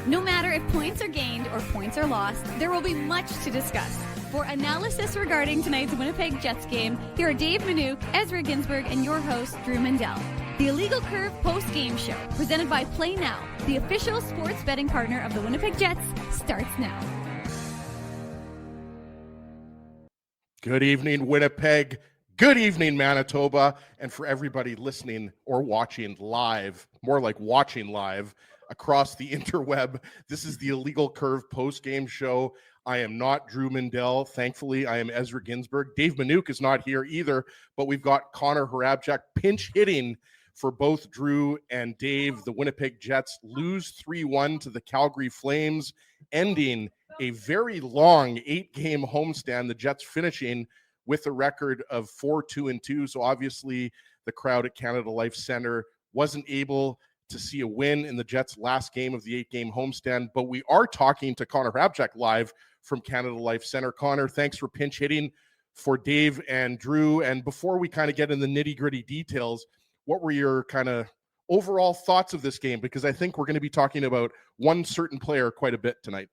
No matter if points are gained or points are lost, there will be much to discuss. For analysis regarding tonight's Winnipeg Jets game, here are Dave Manouk, Ezra Ginsburg, and your host, Drew Mandel. The Illegal Curve post-game show, presented by Play Now, the official sports betting partner of the Winnipeg Jets, starts now. Good evening, Winnipeg. Good evening, Manitoba. And for everybody listening or watching live, more like watching live across the interweb, this is the Illegal Curve post-game show. I am not Drew Mandel. Thankfully, I am Ezra Ginsburg. Dave Manouk is not here either, but we've got Connor Harabchak pinch hitting for both Drew and Dave. The Winnipeg Jets lose 3-1 to the Calgary Flames, ending a very long 8-game homestand. The Jets finishing with a record of 4-2-2. So obviously the crowd at Canada Life Centre wasn't able to see a win in the Jets' last game of the 8-game homestand. But we are talking to Connor Harabchak live from Canada Life Centre. Connor, thanks for pinch hitting for Dave and Drew. And before we kind of get in the nitty-gritty details, what were your kind of overall thoughts of this game? Because I think we're going to be talking about one certain player quite a bit tonight.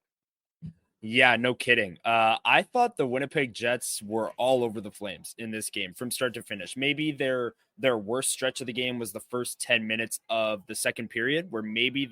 Yeah, no kidding. I thought the Winnipeg Jets were all over the Flames in this game from start to finish. Maybe their worst stretch of the game was the first 10 minutes of the second period, where maybe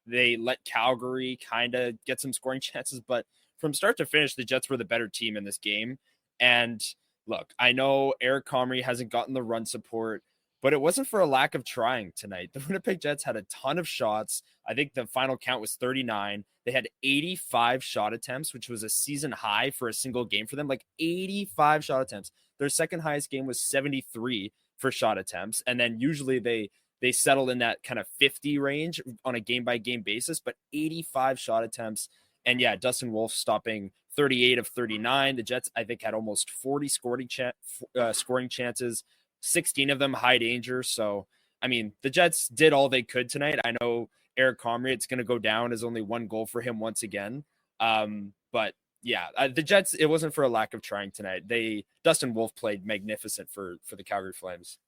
they let Calgary kind of get some scoring chances. But from start to finish, the Jets were the better team in this game. And look, I know Eric Comrie hasn't gotten the run support, but it wasn't for a lack of trying tonight. The Winnipeg Jets had a ton of shots. I think the final count was 39. They had 85 shot attempts, which was a season high for a single game for them. Like 85 shot attempts. Their second highest game was 73 for shot attempts. And then usually they settle in that kind of 50 range on a game-by-game basis, but 85 shot attempts. And yeah, Dustin Wolf stopping 38 of 39. The Jets, I think, had almost 40 scoring chances. 16 of them high danger. So, I mean, the Jets did all they could tonight. I know Eric Comrie, it's going to go down as only one goal for him once again. But yeah, the Jets, it wasn't for a lack of trying tonight. Dustin Wolf played magnificent for the Calgary Flames.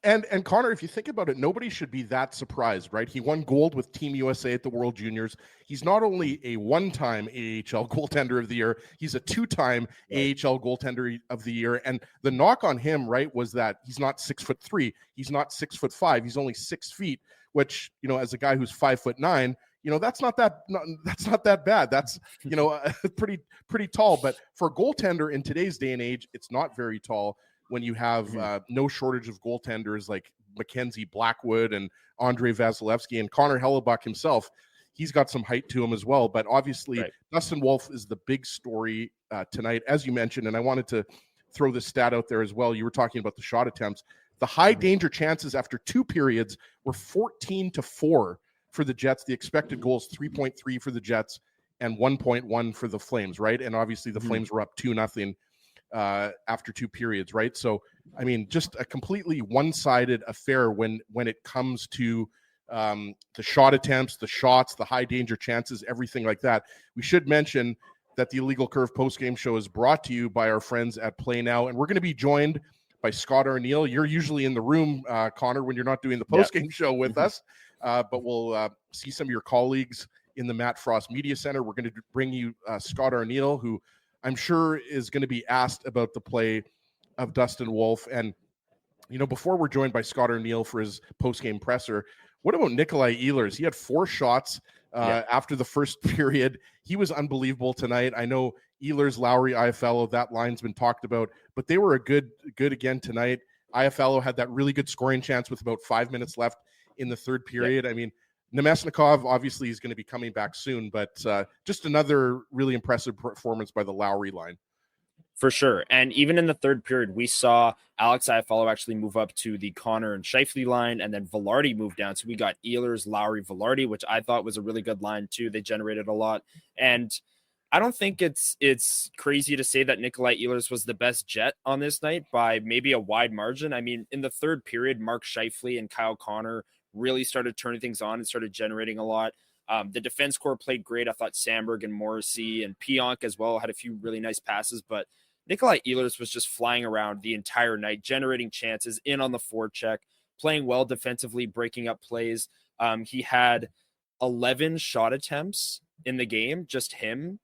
And Connor, if you think about it, nobody should be that surprised, right? He won gold with Team USA at the World Juniors. He's not only a one-time AHL goaltender of the year, he's a two-time AHL goaltender of the year. And the knock on him, right, was that he's not 6'3", he's not 6'5", he's only 6 feet, which, you know, as a guy who's 5'9", you know, that's not that bad. That's, you know, pretty tall. But for a goaltender in today's day and age, it's not very tall. When you have no shortage of goaltenders like Mackenzie Blackwood and Andrei Vasilevsky and Connor Hellebuck himself, he's got some height to him as well. But obviously, Dustin Wolf is the big story tonight, as you mentioned. And I wanted to throw this stat out there as well. You were talking about the shot attempts. The high danger chances after 2 periods were 14-4 for the Jets. The expected goals 3.3 for the Jets and 1.1 for the Flames, right? And obviously the Flames were up 2-0. After 2 periods, right? So, I mean, just a completely one-sided affair when it comes to the shot attempts, the shots, the high danger chances, everything like that. We should mention that the Illegal Curve postgame show is brought to you by our friends at Play Now, and we're going to be joined by Scott Arneal. You're usually in the room, Connor, when you're not doing the postgame show with us, but we'll see some of your colleagues in the Matt Frost Media Center. We're going to bring you Scott Arneal, who I'm sure is going to be asked about the play of Dustin Wolf. And, you know, before we're joined by Scott Arneal for his post-game presser, what about Nikolai Ehlers? He had 4 shots after the first period. He was unbelievable tonight. I know Ehlers, Lowry, Iafallo, that line's been talked about, but they were a good again tonight. Iafallo had that really good scoring chance with about 5 minutes left in the third period. I mean, Nemesnikov obviously is going to be coming back soon, but just another really impressive performance by the Lowry line. For sure. And even in the third period, we saw Alex Iafallo actually move up to the Connor and Scheifele line, and then Velarde moved down. So we got Ehlers, Lowry, Velarde, which I thought was a really good line too. They generated a lot. And I don't think it's crazy to say that Nikolai Ehlers was the best Jet on this night by maybe a wide margin. I mean, in the third period, Mark Scheifele and Kyle Connor really started turning things on and started generating a lot. The defense core played great. I thought Sandberg and Morrissey and Pionk as well had a few really nice passes, but Nikolai Ehlers was just flying around the entire night, generating chances in on the forecheck, playing well defensively, breaking up plays. He had 11 shot attempts in the game, just him.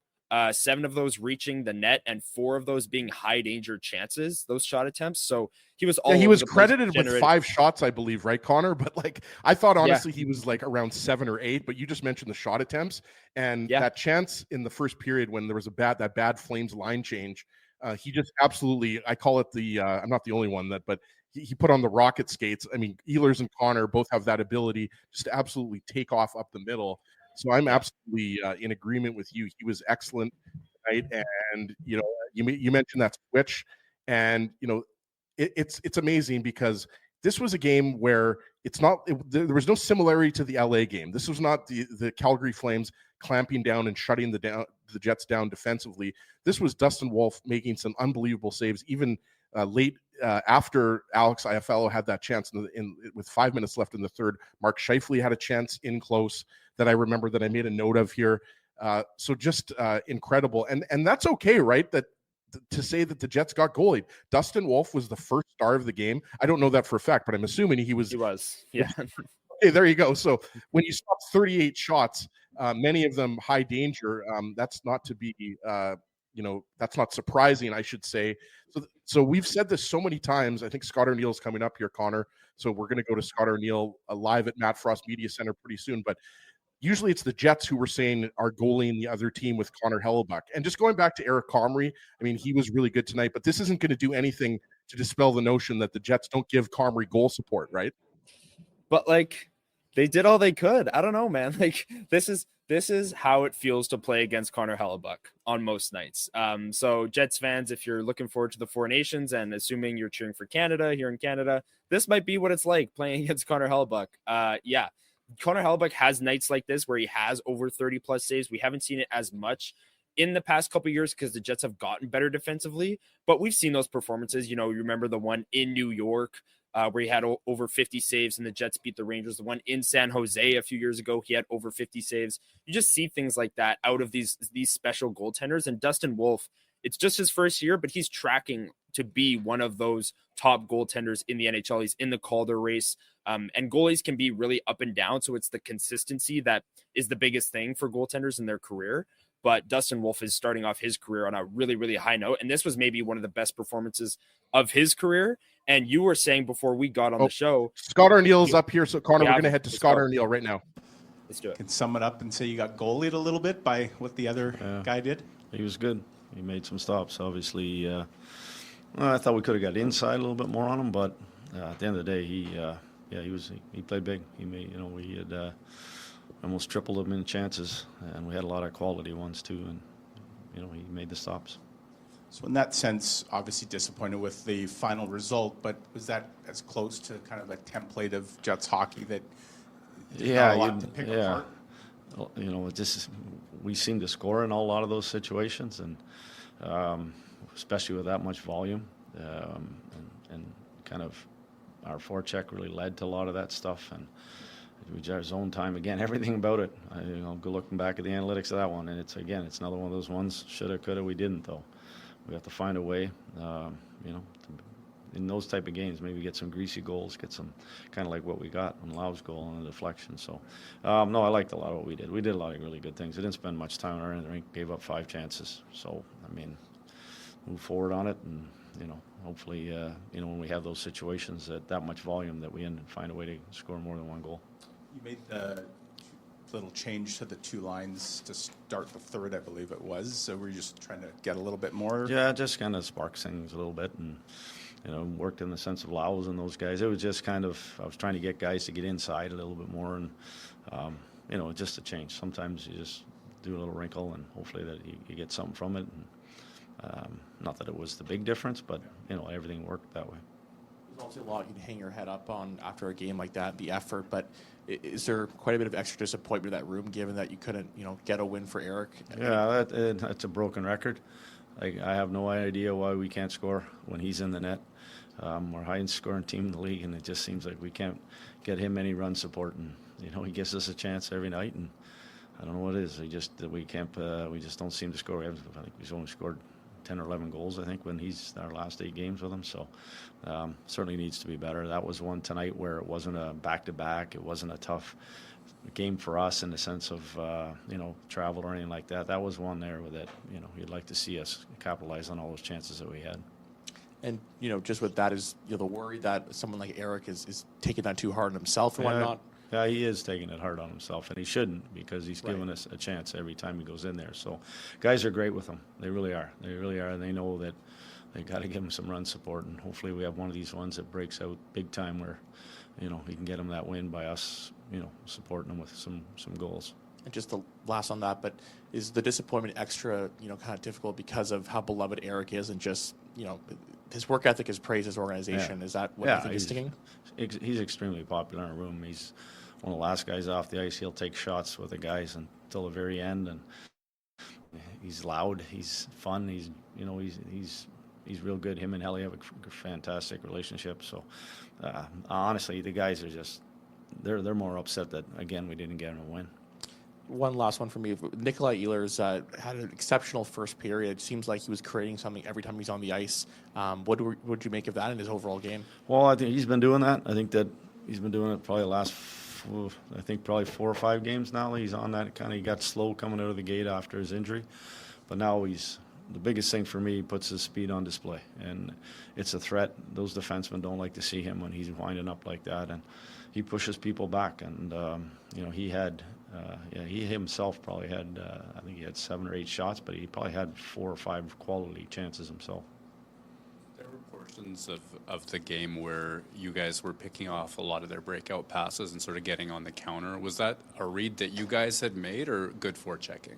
7 of those reaching the net and 4 of those being high danger chances, those shot attempts. So he was all he over was the place credited with 5 shots, I believe, right, Connor? But like, I thought honestly he was like around 7 or 8, but you just mentioned the shot attempts and that chance in the first period when there was that bad Flames line change. He just absolutely, I call it I'm not the only one but he put on the rocket skates. I mean, Ehlers and Connor both have that ability just to absolutely take off up the middle. So I'm absolutely in agreement with you. He was excellent tonight. And, you know, you mentioned that switch. And, you know, it's amazing because this was a game where there was no similarity to the LA game. This was not the Calgary Flames clamping down and shutting the Jets down defensively. This was Dustin Wolf making some unbelievable saves, even late after Alex Iafallo had that chance with 5 minutes left in the third. Mark Scheifele had a chance in close that I remember that I made a note of here. So just incredible. And that's okay, right? To say that the Jets got goalied. Dustin Wolf was the first star of the game. I don't know that for a fact, but I'm assuming he was. He was, yeah. Okay, there you go. So when you stop 38 shots, many of them high danger, that's not to be, that's not surprising, I should say. So we've said this so many times. I think Scott O'Neill's coming up here, Connor. So we're going to go to Scott O'Neill live at Matt Frost Media Center pretty soon. But usually it's the Jets who were saying are goaling the other team with Connor Hellebuck. And just going back to Eric Comrie, I mean, he was really good tonight, but this isn't going to do anything to dispel the notion that the Jets don't give Comrie goal support, right? But like, they did all they could. I don't know, man. Like, this is how it feels to play against Connor Hellebuck on most nights. So Jets fans, if you're looking forward to the Four Nations and assuming you're cheering for Canada here in Canada, this might be what it's like playing against Connor Hellebuck. Yeah. Connor Hellebuck has nights like this where he has over 30 plus saves. We haven't seen it as much in the past couple of years because the Jets have gotten better defensively, but we've seen those performances. You know, you remember the one in New York where he had over 50 saves and the Jets beat the Rangers. The one in San Jose a few years ago, he had over 50 saves. You just see things like that out of these special goaltenders. And Dustin Wolf, it's just his first year, but he's tracking to be one of those top goaltenders in the NHL. He's in the Calder race. And goalies can be really up and down. So it's the consistency that is the biggest thing for goaltenders in their career. But Dustin Wolf is starting off his career on a really, really high note. And this was maybe one of the best performances of his career. And you were saying before we got on the show, Scott O'Neill's up here. So Connor, we're going to head to Scott O'Neill right now. Let's do it. Can sum it up and say you got goalied a little bit by what the other guy did? He was good. He made some stops. Obviously, I thought we could have got inside a little bit more on him, but at the end of the day, he played big. He made, we had almost tripled him in chances, and we had a lot of quality ones too, and he made the stops. So in that sense, obviously disappointed with the final result, but was that as close to kind of a template of Jets hockey that a lot to pick apart? We seem to score in a lot of those situations, and especially with that much volume, and kind of our forecheck really led to a lot of that stuff, and we just zone time again. Everything about it. Go looking back at the analytics of that one, and it's another one of those ones. Shoulda, coulda, we didn't though. We have to find a way, in those type of games, maybe get some greasy goals, get some kind of like what we got on Lau's goal on the deflection. So, no, I liked a lot of what we did. We did a lot of really good things. We didn't spend much time around the rink, gave up 5 chances. So, move forward on it, and hopefully, when we have those situations that much volume, that we find a way to score more than one goal. You made the little change to the 2 lines to start the third, I believe it was. So we're just trying to get a little bit more. Yeah, just kind of sparks things a little bit, and worked in the sense of Laos and those guys. It was just kind of, I was trying to get guys to get inside a little bit more, and just a change. Sometimes you just do a little wrinkle, and hopefully that you get something from it. And, not that it was the big difference, but everything worked that way. There's obviously a lot you can hang your head up on after a game like that, the effort, but is there quite a bit of extra disappointment in that room given that you couldn't, get a win for Eric? Yeah, that's a broken record. I have no idea why we can't score when he's in the net. We're highest scoring team in the league, and it just seems like we can't get him any run support. And he gives us a chance every night, and I don't know what it is. We just don't seem to score. I think we've only scored 10 or 11 goals, I think, when he's our last 8 games with him. So certainly needs to be better. That was one tonight where it wasn't a back-to-back. It wasn't a tough game for us in the sense of, travel or anything like that. That was one there that, you'd like to see us capitalize on all those chances that we had. And, just with that is, the worry that someone like Eric is taking that too hard on himself and whatnot. Yeah, he is taking it hard on himself, and he shouldn't, because he's giving us a chance every time he goes in there. So guys are great with him. They really are. They really are. And they know that they got to give him some run support, and hopefully we have one of these ones that breaks out big time where, he can get him that win by us, supporting him with some goals. And just the last on that, but is the disappointment extra, kind of difficult because of how beloved Eric is and just, his work ethic is praised as organization. Yeah. Is that what you think is sticking? He's extremely popular in our room. He's one of the last guys off the ice. He'll take shots with the guys until the very end, and he's loud. He's fun. He's real good. Him and Helly have a fantastic relationship. So honestly, the guys are just they're more upset that again we didn't get him a win. One last one for me. Nikolai Ehlers had an exceptional first period. It seems like he was creating something every time he's on the ice. What would you make of that in his overall game? Well, I think he's been doing that. I think that he's been doing it probably the last, probably 4 or 5 games now. He's on that kind of. He got slow coming out of the gate after his injury, but now the biggest thing for me, he puts his speed on display, and it's a threat. Those defensemen don't like to see him when he's winding up like that, and he pushes people back. And he had. He himself probably had, I think he had 7 or 8 shots, but he probably had 4 or 5 quality chances himself. There were portions of the game where you guys were picking off a lot of their breakout passes and sort of getting on the counter. Was that a read that you guys had made or good forechecking?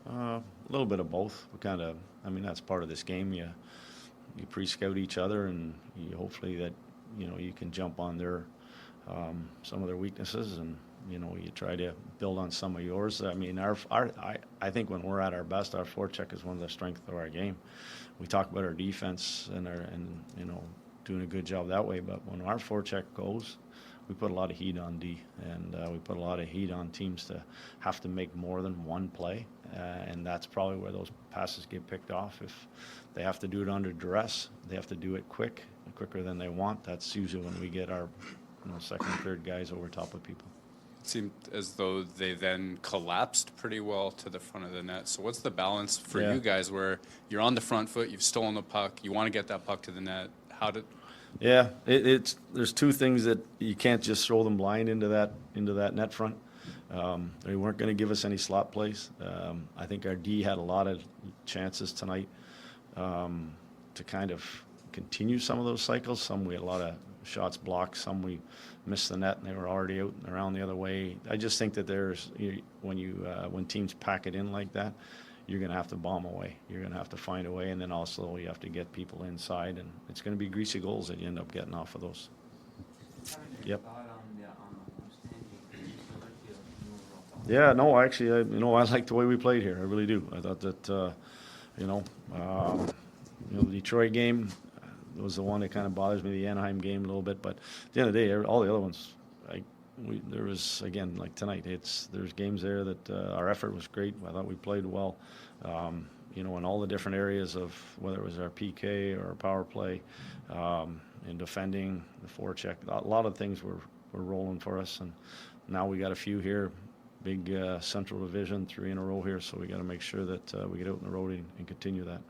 A little bit of both. We kind of, that's part of this game. You pre-scout each other, and you hopefully that, you can jump on their, some of their weaknesses, and you try to build on some of yours. I think when we're at our best, our forecheck is one of the strengths of our game. We talk about our defense and doing a good job that way, but when our forecheck goes, we put a lot of heat on D, and we put a lot of heat on teams to have to make more than one play, and that's probably where those passes get picked off. If they have to do it under duress, they have to do it quicker than they want. That's usually when we get our second and third guys over top of people. It seemed as though they then collapsed pretty well to the front of the net. So what's the balance for you guys where you're on the front foot, you've stolen the puck, you want to get that puck to the net? There's 2 things that you can't just throw them blind into that net front. They weren't going to give us any slot plays. I think our D had a lot of chances tonight to kind of continue some of those cycles. Some we had a lot of shots blocked, some we missed the net and they were already out and around the other way. I just think that when teams pack it in like that, you're going to have to bomb away. You're going to have to find a way, and then also you have to get people inside, and it's going to be greasy goals that you end up getting off of those. Yep. Yeah, no, actually, I like the way we played here. I really do. I thought that, the Detroit game was the one that kind of bothers me, the Anaheim game a little bit. But at the end of the day, all the other ones, there was, again, like tonight, there's games there that our effort was great. I thought we played well, in all the different areas of whether it was our PK or our power play, in defending, the forecheck. A lot of things were rolling for us, and now we got a few here, big Central Division, 3 in a row here, so we got to make sure that we get out on the road and continue that.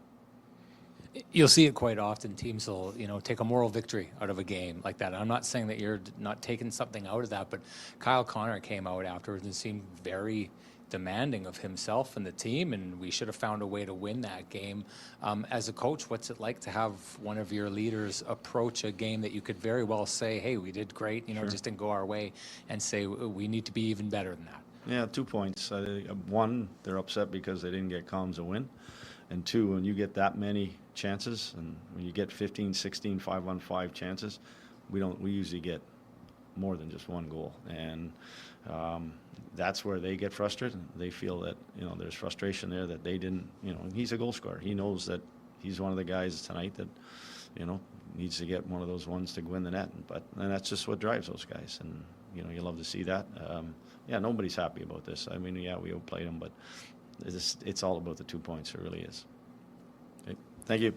You'll see it quite often. Teams will, take a moral victory out of a game like that. I'm not saying that you're not taking something out of that, but Kyle Connor came out afterwards and seemed very demanding of himself and the team, and we should have found a way to win that game. As a coach, what's it like to have one of your leaders approach a game that you could very well say, hey, we did great, Sure. Just didn't go our way, and say we need to be even better than that? Yeah, 2 points. One, they're upset because they didn't get Collins a win. And 2, when you get that many chances, and when you get 15, 16, 5-on-5 chances, we usually get more than just one goal. And that's where they get frustrated. They feel that, there's frustration there that they didn't, he's a goal scorer. He knows that he's one of the guys tonight that, needs to get one of those ones to go in the net. And that's just what drives those guys. And, you love to see that. Nobody's happy about this. We outplayed them, but it's all about the 2 points. It really is. Okay. Thank you.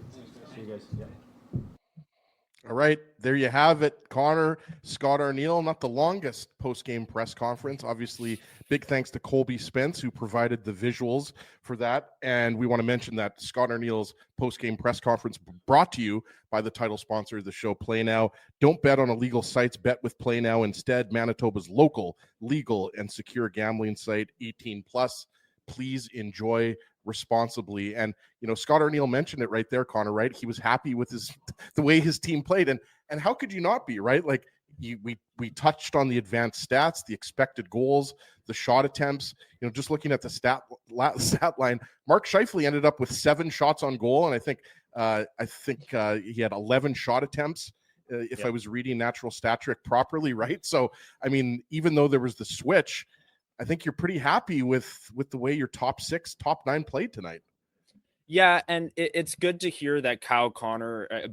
See you guys. Yeah. All right, there you have it, Connor. Scott Arniel, not the longest post-game press conference. Obviously, big thanks to Colby Spence, who provided the visuals for that. And we want to mention that Scott Arniel's post-game press conference brought to you by the title sponsor of the show, Play Now. Don't bet on illegal sites. Bet with Play Now instead. Manitoba's local, legal, and secure gambling site, 18+. Please enjoy responsibly. And Scott Arniel mentioned it right there, Connor, right? He was happy with the way his team played, and how could you not be, right? Like we touched on the advanced stats, the expected goals, the shot attempts. Just looking at the stat line, Mark Scheifele ended up with 7 shots on goal, and I think he had 11 shot attempts, if I was reading Natural Stat Trick properly, right? So I mean, even though there was the switch, I think you're pretty happy with the way your top 6, top 9 played tonight. Yeah, and it's good to hear that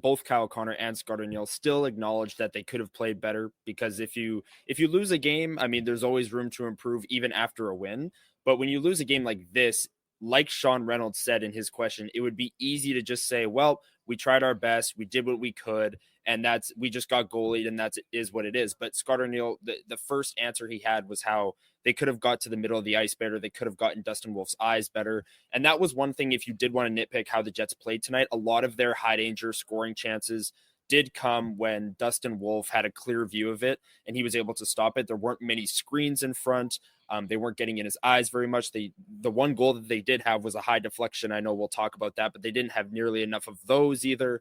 both Kyle Connor and Scott Arniel still acknowledge that they could have played better, because if you lose a game, I mean, there's always room to improve even after a win. But when you lose a game like this, like Sean Reynolds said in his question, it would be easy to just say, well, we tried our best, we did what we could, and we just got goalied, and that is what it is. But Scott Arniel, the first answer he had was how they could have got to the middle of the ice better. They could have gotten Dustin Wolf's eyes better. And that was one thing, if you did want to nitpick how the Jets played tonight, a lot of their high danger scoring chances did come when Dustin Wolf had a clear view of it and he was able to stop it. There weren't many screens in front. They weren't getting in his eyes very much. The one goal that they did have was a high deflection. I know we'll talk about that, but they didn't have nearly enough of those either.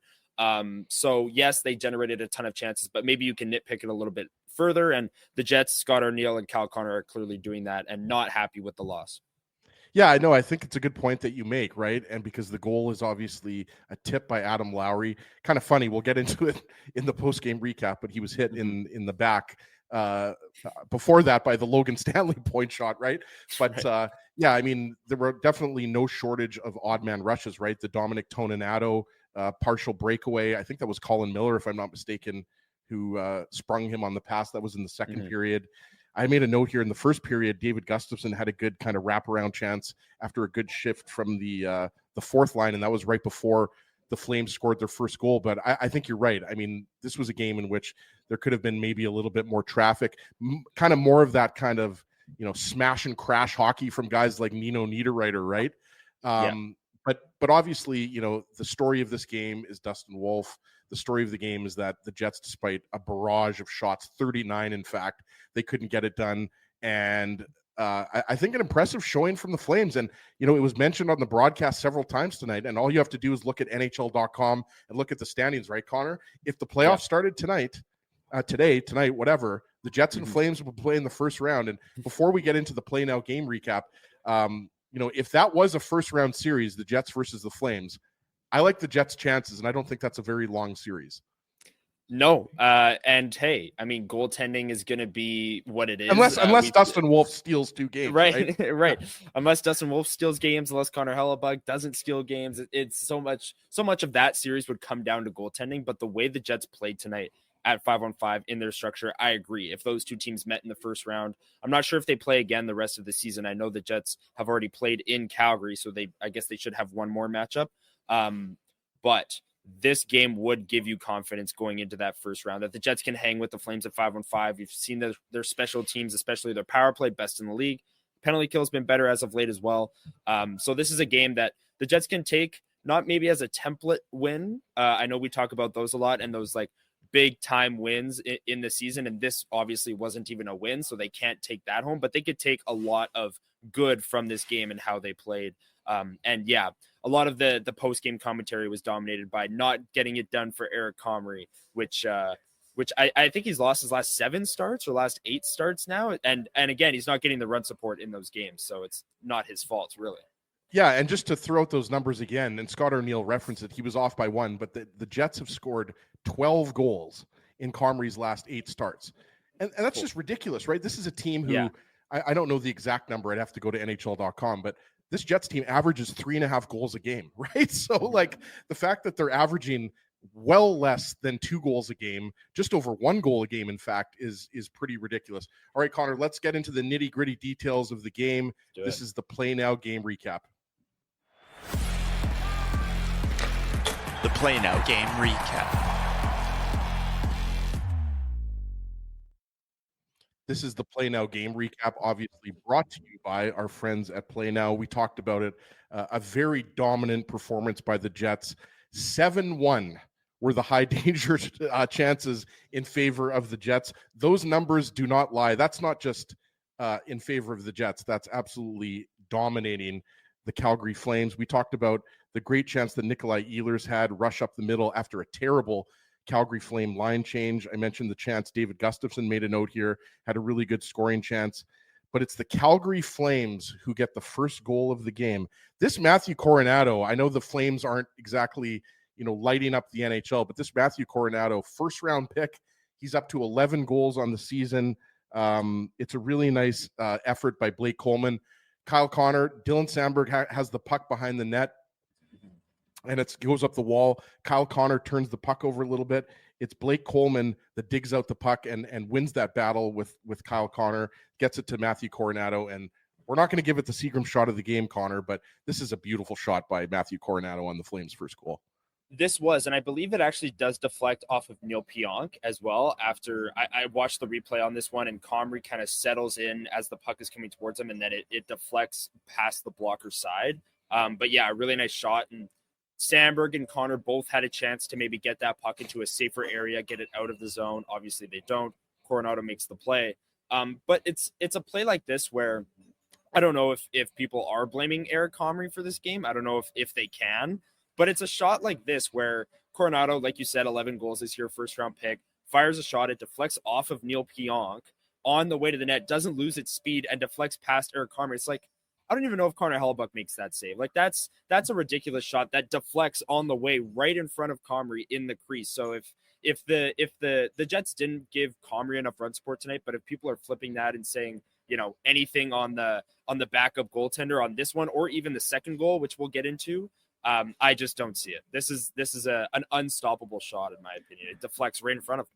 So yes, they generated a ton of chances, but maybe you can nitpick it a little bit further. And the Jets, Scott Arniel and Kyle Connor are clearly doing that and not happy with the loss. Yeah, I know. I think it's a good point that you make, right? And because the goal is obviously a tip by Adam Lowry. Kind of funny. We'll get into it in the post-game recap, but he was hit in the back before that by the Logan Stanley point shot, right? But yeah, I mean, there were definitely no shortage of odd man rushes, right? The Dominic Toninato partial breakaway. I think that was Colin Miller, if I'm not mistaken, who sprung him on the pass. That was in the second period. I made a note here in the first period. David Gustafsson had a good kind of wraparound chance after a good shift from the fourth line, and that was right before the Flames scored their first goal. But I think you're right. I mean, this was a game in which there could have been maybe a little bit more traffic, kind of more of that kind of, smash and crash hockey from guys like Nino Niederreiter, right? But obviously, the story of this game is Dustin Wolf. The story of the game is that the Jets, despite a barrage of shots, 39 in fact, they couldn't get it done. And I think an impressive showing from the Flames. And, it was mentioned on the broadcast several times tonight. And all you have to do is look at NHL.com and look at the standings, right, Connor? If the playoffs started tonight, whatever, the Jets and Flames will play in the first round. And before we get into the Play Now game recap, if that was a first round series, the Jets versus the Flames, I like the Jets' chances, and I don't think that's a very long series. No. And hey, I mean, goaltending is going to be what it is. Unless Dustin Wolf steals 2 games. Right. Right. Unless Dustin Wolf steals games, unless Connor Hellebuck doesn't steal games, it's so much of that series would come down to goaltending. But the way the Jets played tonight at 5-on-5 in their structure, I agree. If those two teams met in the first round, I'm not sure if they play again the rest of the season. I know the Jets have already played in Calgary, so I guess they should have one more matchup. But this game would give you confidence going into that first round that the Jets can hang with the Flames at 5-on-5. You've seen their special teams, especially their power play, best in the league. Penalty kill has been better as of late as well. So this is a game that the Jets can take, not maybe as a template win. I know we talk about those a lot and those like big time wins in the season. And this obviously wasn't even a win, so they can't take that home, but they could take a lot of good from this game and how they played. And yeah, a lot of the post-game commentary was dominated by not getting it done for Eric Comrie, which I think he's lost his last 7 starts or last 8 starts now. And again, he's not getting the run support in those games, so it's not his fault, really. Yeah, and just to throw out those numbers again, and Scott Arniel referenced it, he was off by 1, but the Jets have scored 12 goals in Comrie's last 8 starts. And that's just ridiculous, right? This is a team who, I don't know the exact number, I'd have to go to NHL.com, but this Jets team averages 3.5 goals a game, right? So like the fact that they're averaging well less than 2 goals a game, just over 1 goal a game, in fact, is pretty ridiculous. All right, Connor, let's get into the nitty-gritty details of the game. This is the Play Now game recap. The Play Now game recap. This is the Play Now game recap, obviously brought to you by our friends at Play Now. We talked about it. A very dominant performance by the Jets. 7-1 were the high danger chances in favor of the Jets. Those numbers do not lie. That's not just in favor of the Jets. That's absolutely dominating the Calgary Flames. We talked about the great chance that Nikolai Ehlers had rush up the middle after a terrible Calgary Flame line change. I mentioned the chance David Gustafsson made a note here, had a really good scoring chance. But it's the Calgary Flames who get the first goal of the game. This Matthew Coronado, I know the Flames aren't exactly, lighting up the NHL, but this Matthew Coronado, first round pick, he's up to 11 goals on the season. It's a really nice effort by Blake Coleman. Kyle Connor, Dylan Sandberg has the puck behind the net, and it goes up the wall. Kyle Connor turns the puck over a little bit. It's Blake Coleman that digs out the puck and wins that battle with Kyle Connor, gets it to Matthew Coronado. And we're not going to give it the Seagram shot of the game, Connor, but this is a beautiful shot by Matthew Coronado on the Flames' first goal. This was, and I believe it actually does deflect off of Neil Pionk as well. After I watched the replay on this one, and Comrie kind of settles in as the puck is coming towards him, and then it deflects past the blocker side. But yeah, a really nice shot. And Sandberg and Connor both had a chance to maybe get that puck into a safer area, get it out of the zone. Obviously, they don't. Coronado makes the play. But it's a play like this where I don't know if people are blaming Eric Comrie for this game. I don't know if they can. But it's a shot like this where Coronado, like you said, 11 goals this year, first-round pick, fires a shot. It deflects off of Neil Pionk on the way to the net, doesn't lose its speed, and deflects past Eric Comrie. It's like, I don't even know if Connor Hellebuck makes that save. Like that's a ridiculous shot that deflects on the way right in front of Comrie in the crease. So if the Jets didn't give Comrie enough run support tonight, but if people are flipping that and saying, anything on the backup goaltender on this one or even the second goal, which we'll get into, I just don't see it. This is an unstoppable shot in my opinion. It deflects right in front of him.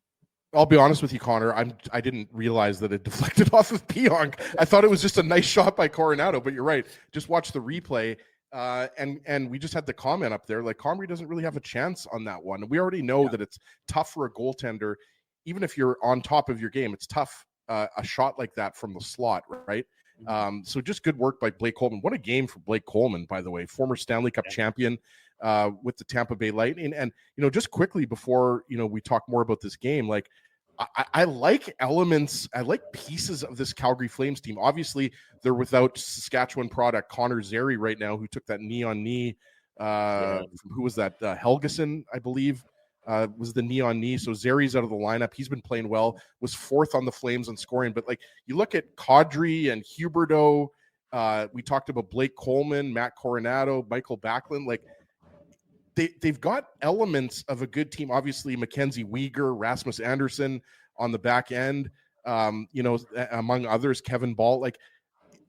I'll be honest with you, Connor. I didn't realize that it deflected off of Pionk. I thought it was just a nice shot by Coronado, but you're right. Just watch the replay, and we just had the comment up there. Like, Comrie doesn't really have a chance on that one. We already know that it's tough for a goaltender, even if you're on top of your game. It's tough a shot like that from the slot, right? So just good work by Blake Coleman. What a game for Blake Coleman, by the way, former Stanley Cup champion with the Tampa Bay Lightning. And just quickly before we talk more about this game, like. I like elements, I like pieces of this Calgary Flames team. Obviously, they're without Saskatchewan product Connor Zary right now, who took that knee-on-knee. Who was that? Helgeson, I believe, was the knee-on-knee. So Zary's out of the lineup. He's been playing well, was fourth on the Flames on scoring. But, you look at Kadri and Huberdeau. We talked about Blake Coleman, Matt Coronado, Michael Backlund. They've got elements of a good team. Obviously, Mackenzie Weegar, Rasmus Anderson on the back end, among others, Kevin Ball.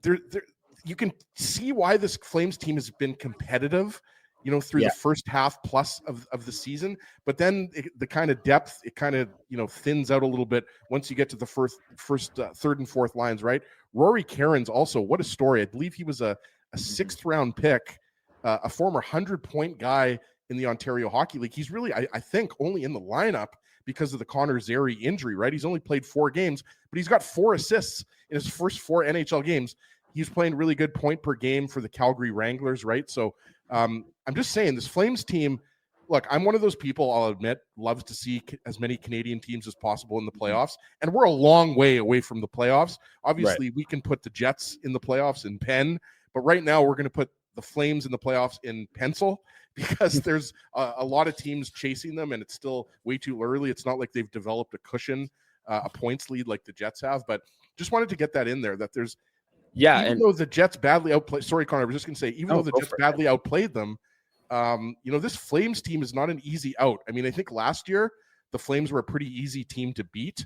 You can see why this Flames team has been competitive, through the first half plus of the season. But then the kind of depth, it kind of, thins out a little bit once you get to the first, third and fourth lines, right? Rory Cairns also, what a story. I believe he was a sixth round pick, a former 100-point guy in the Ontario Hockey League. He's really, I think, only in the lineup because of the Connor Zary injury, right? He's only played 4 games, but he's got 4 assists in his first 4 NHL games. He's playing really good point per game for the Calgary Wranglers, right? So I'm just saying, this Flames team, look, I'm one of those people, I'll admit, loves to see as many Canadian teams as possible in the playoffs, and we're a long way away from the playoffs. Obviously, we can put the Jets in the playoffs in pen, but right now we're going to put the Flames in the playoffs in pencil, because there's a lot of teams chasing them, and it's still way too early. It's not like they've developed a cushion, a points lead like the Jets have, but just wanted to get that in there, that there's, even though the Jets badly outplayed, sorry, Connor, I was just going to say, even though the Jets badly outplayed them, this Flames team is not an easy out. I mean, I think last year the Flames were a pretty easy team to beat,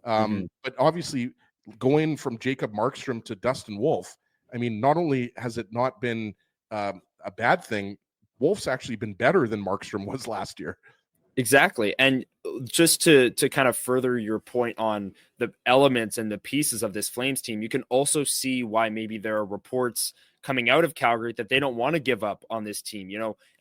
but obviously going from Jacob Markstrom to Dustin Wolf, I mean, not only has it not been a bad thing, Wolf's actually been better than Markstrom was last year. Exactly. And just to kind of further your point on the elements and the pieces of this Flames team, you can also see why maybe there are reports coming out of Calgary that they don't want to give up on this team.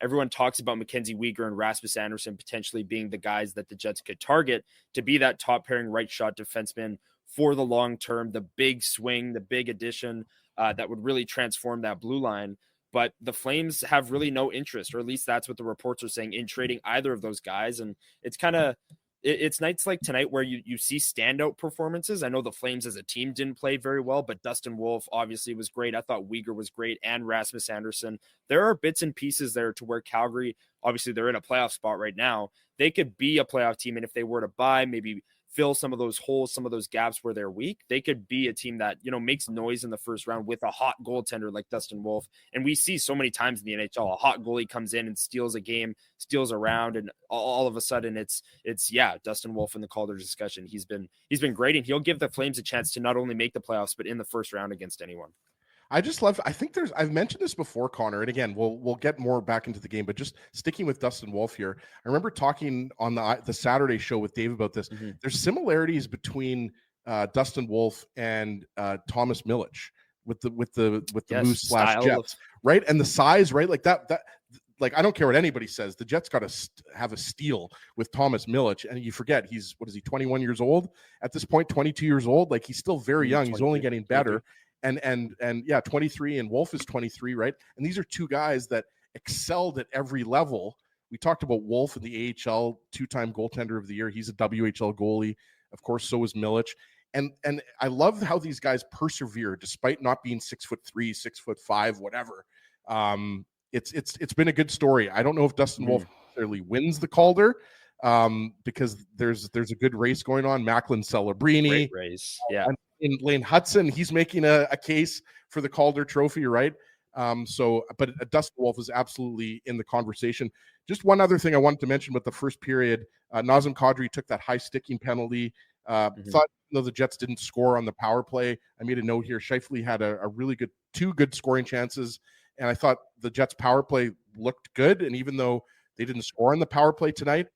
Everyone talks about Mackenzie Weegar and Rasmus Anderson potentially being the guys that the Jets could target to be that top pairing right shot defenseman for the long term, the big swing, the big addition that would really transform that blue line. But the Flames have really no interest, or at least that's what the reports are saying, in trading either of those guys. And it's kind of, it's nights like tonight where you see standout performances. I know the Flames as a team didn't play very well, but Dustin Wolf obviously was great. I thought Weegar was great, and Rasmus Anderson. There are bits and pieces there to where Calgary, obviously they're in a playoff spot right now. They could be a playoff team, and if they were to buy, maybe fill some of those holes, some of those gaps where they're weak, they could be a team that, makes noise in the first round with a hot goaltender like Dustin Wolf. And we see so many times in the NHL, a hot goalie comes in and steals a game, steals a round, and all of a sudden it's Dustin Wolf in the Calder discussion. He's been great, and he'll give the Flames a chance to not only make the playoffs, but in the first round against anyone. I think I've mentioned this before, Connor, and again, we'll get more back into the game, but just sticking with Dustin Wolf here, I remember talking on the Saturday show with Dave about this. Mm-hmm. There's similarities between Dustin Wolf and Thomas Milic with the Moose / Jets, right? And the size, right? Like that, like, I don't care what anybody says. The Jets got to have a steal with Thomas Milic, and you forget he's 21 years old at this point, 22 years old. Like, he's still very young. He's only getting better. And yeah, 23, and Wolf is 23, right? And these are two guys that excelled at every level. We talked about Wolf in the AHL, 2-time goaltender of the year. He's a WHL goalie. Of course, so is Milic. And I love how these guys persevere despite not being 6'3", 6'5", whatever. It's been a good story. I don't know if Dustin Wolf necessarily wins the Calder, because there's a good race going on. Macklin Celebrini, great race, yeah. In Lane Hudson, he's making a case for the Calder Trophy, right? But Dustin Wolf is absolutely in the conversation. Just one other thing I wanted to mention about the first period, Nazem Kadri took that high sticking penalty. Thought, the Jets didn't score on the power play. I made a note here. Scheifele had a really good, 2 good scoring chances, and I thought the Jets power play looked good. And even though they didn't score on the power play tonight,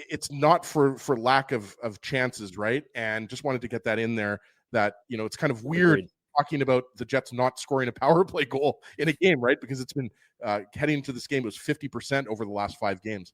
it's not for lack of chances, right? And just wanted to get that in there, that, it's kind of weird talking about the Jets not scoring a power play goal in a game, right? Because it's been heading into this game, it was 50% over the last 5 games.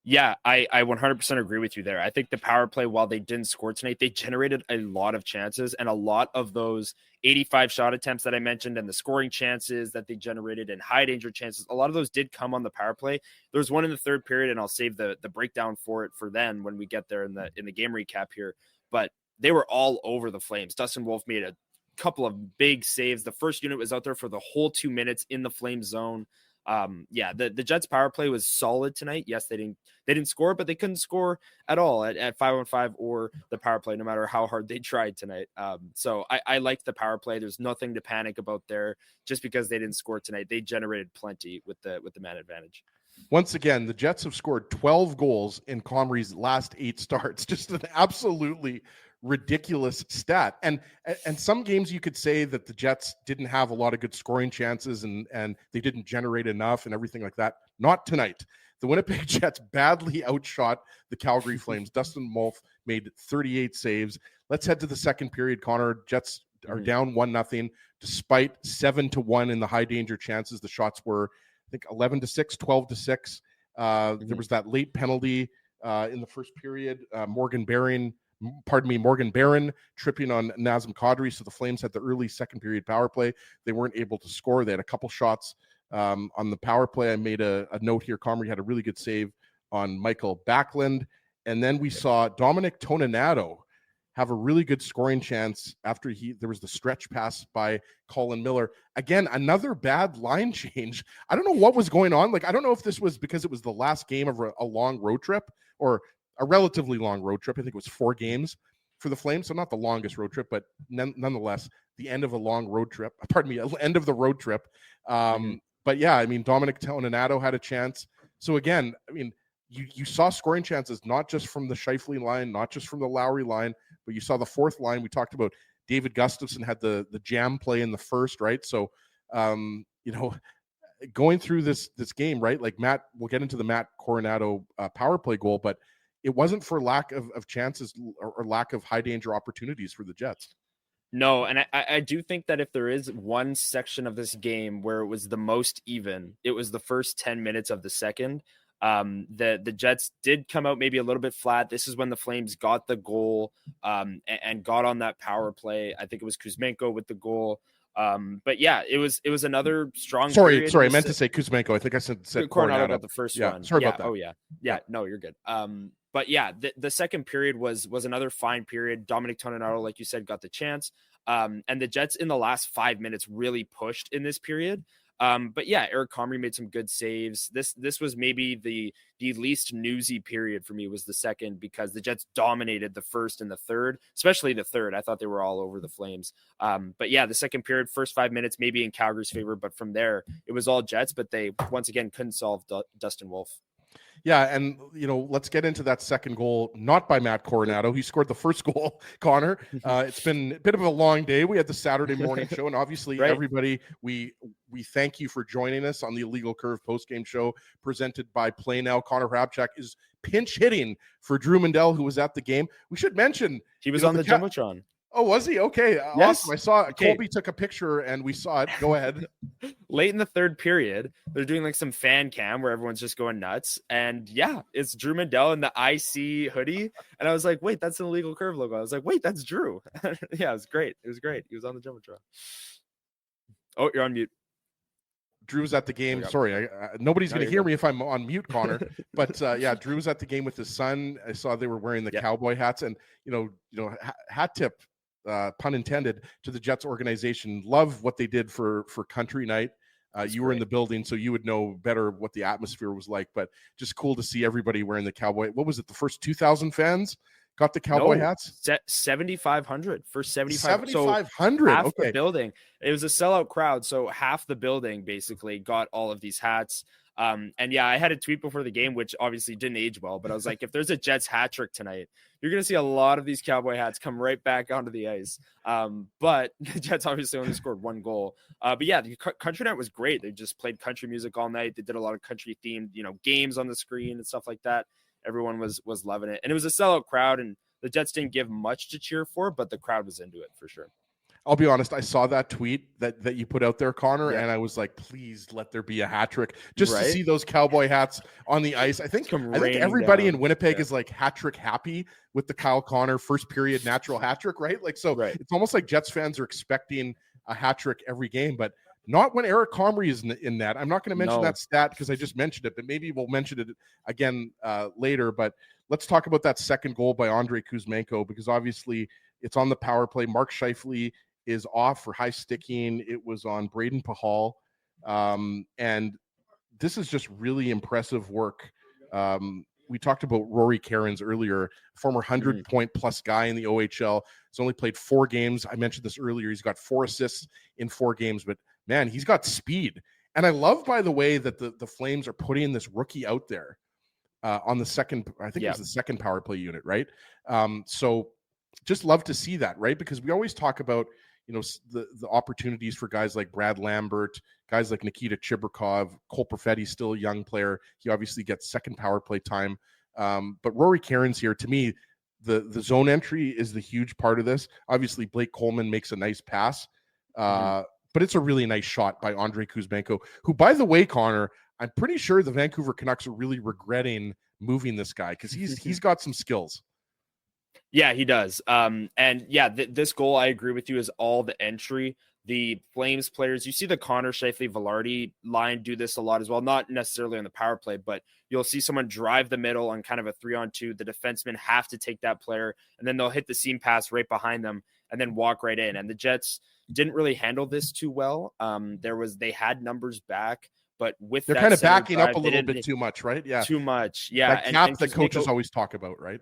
Yeah, I 100% agree with you there. I think the power play, while they didn't score tonight, they generated a lot of chances, and a lot of those 85 shot attempts that I mentioned and the scoring chances that they generated and high danger chances, a lot of those did come on the power play. There was one in the third period, and I'll save the breakdown for then when we get there in the game recap here. But they were all over the Flames. Dustin Wolf made a couple of big saves. The first unit was out there for the whole 2 minutes in the Flames zone. The Jets power play was solid tonight. Yes, they didn't score, but they couldn't score at all at 5-on-5 or the power play, no matter how hard they tried tonight. So I liked the power play. There's nothing to panic about there. Just because they didn't score tonight, they generated plenty with the man advantage. Once again, the Jets have scored 12 goals in Comrie's last 8 starts. Just an absolutely ridiculous stat. And some games you could say that the Jets didn't have a lot of good scoring chances and they didn't generate enough and everything like that. Not tonight. The Winnipeg Jets badly outshot the Calgary Flames. Dustin Wolf made 38 saves. Let's head to the second period, Connor. Jets are down 1-0 despite 7-1 in the high danger chances. The shots were, I think, 11-6, 12-6. There was that late penalty in the first period. Morgan Barron tripping on Nazem Kadri. So the Flames had the early second period power play. They weren't able to score. They had a couple shots on the power play. I made a note here. Comrie had a really good save on Michael Backlund. And then we saw Dominic Toninato have a really good scoring chance after there was the stretch pass by Colin Miller. Again, another bad line change. I don't know what was going on. Like, I don't know if this was because it was the last game of a long road trip, or a relatively long road trip. I think it was 4 games for the Flames. So not the longest road trip, but nonetheless, the end of a long road trip. Pardon me, end of the road trip. But yeah, I mean, Dominic Toninato had a chance. So again, I mean, you saw scoring chances, not just from the Scheifele line, not just from the Lowry line, but you saw the fourth line. We talked about David Gustafsson had the jam play in the first, right? So, going through this game, right? Like we'll get into the Matt Coronado power play goal, but it wasn't for lack of chances or lack of high danger opportunities for the Jets. No, and I do think that if there is one section of this game where it was the most even, it was the first 10 minutes of the second. The Jets did come out maybe a little bit flat. This is when the Flames got the goal and got on that power play. I think it was Kuzmenko with the goal. But yeah, it was another strong. Sorry, I meant to say Kuzmenko. I think I said Coronado got the first one. Sorry about that. Oh yeah. No, you're good. But yeah, the second period was another fine period. Dominic Toninato, like you said, got the chance. And the Jets in the last 5 minutes really pushed in this period. But yeah, Eric Comrie made some good saves. This was maybe the least newsy period for me was the second, because the Jets dominated the first and the third, especially the third. I thought they were all over the Flames. But yeah, the second period, first 5 minutes, maybe in Calgary's favor, but from there it was all Jets, but they once again couldn't solve Dustin Wolf. Yeah, and let's get into that second goal, not by Matt Coronado. He scored the first goal, Connor. It's been a bit of a long day. We had the Saturday morning show, and obviously everybody, we thank you for joining us on the Illegal Curve postgame show presented by Play Now. Connor Hrabchak is pinch hitting for Drew Mandel, who was at the game. We should mention he was on the Jumbotron. Oh, was he? Okay. Yes. Awesome. I saw Colby took a picture and we saw it. Go ahead. Late in the third period, they're doing like some fan cam where everyone's just going nuts. And yeah, it's Drew Mandel in the IC hoodie. And I was like, wait, that's an Illegal Curve logo. I was like, wait, that's Drew. Yeah, it was great. It was great. He was on the Jumbotron. Oh, you're on mute. Drew's at the game. Sorry, nobody's going to hear me if I'm on mute, Connor. But yeah, Drew's at the game with his son. I saw they were wearing the cowboy hats, and hat tip, pun intended, to the Jets organization. Love what they did for country night. You were in the building, so you would know better what the atmosphere was like. But just cool to see everybody wearing the cowboy. What was it? The first 2,000 fans got the cowboy hats? 7,500 for 75. 7,500. So half the building. It was a sellout crowd, so half the building basically got all of these hats. And yeah, I had a tweet before the game, which obviously didn't age well, but I was like, if there's a Jets hat trick tonight, you're going to see a lot of these cowboy hats come right back onto the ice. But the Jets obviously only scored one goal. But yeah, the country night was great. They just played country music all night. They did a lot of country themed, games on the screen and stuff like that. Everyone was loving it. And it was a sellout crowd, and the Jets didn't give much to cheer for, but the crowd was into it for sure. I'll be honest, I saw that tweet that you put out there, Connor, and I was like, please let there be a hat trick just to see those cowboy hats on the ice. I think everybody in Winnipeg is like hat trick happy with the Kyle Connor first period natural hat trick, right? Like, so it's almost like Jets fans are expecting a hat trick every game, but not when Eric Comrie is in that. I'm not going to mention that stat because I just mentioned it, but maybe we'll mention it again later. But let's talk about that second goal by Andrei Kuzmenko, because obviously it's on the power play. Mark Scheifele is off for high sticking. It was on Braden Pahal. And this is just really impressive work. We talked about Rory Cairns earlier, former 100-point plus guy in the OHL. He's only played 4 games. I mentioned this earlier. He's got 4 assists in 4 games, but man, he's got speed. And I love, by the way, that the Flames are putting this rookie out there on the second, I think it was the second power play unit, right? So just love to see that, right? Because we always talk about, the opportunities for guys like Brad Lambert, guys like Nikita Chibrikov, Cole Perfetti's still a young player. He obviously gets second power play time. But Rory Cairns here, to me, the zone entry is the huge part of this. Obviously, Blake Coleman makes a nice pass. But it's a really nice shot by Andrei Kuzmenko, who, by the way, Connor, I'm pretty sure the Vancouver Canucks are really regretting moving this guy because he's got some skills. Yeah, he does. And yeah, this goal, I agree with you, is all the entry. The Flames players, you see the Connor, Scheifele, Velarde line do this a lot as well. Not necessarily on the power play, but you'll see someone drive the middle on kind of a 3-on-2. The defensemen have to take that player, and then they'll hit the seam pass right behind them and then walk right in. And the Jets didn't really handle this too well. They had numbers back, but with they're that kind of backing drive, up a little bit too much, right? Yeah, too much. Yeah, that gap that coaches always talk about, right?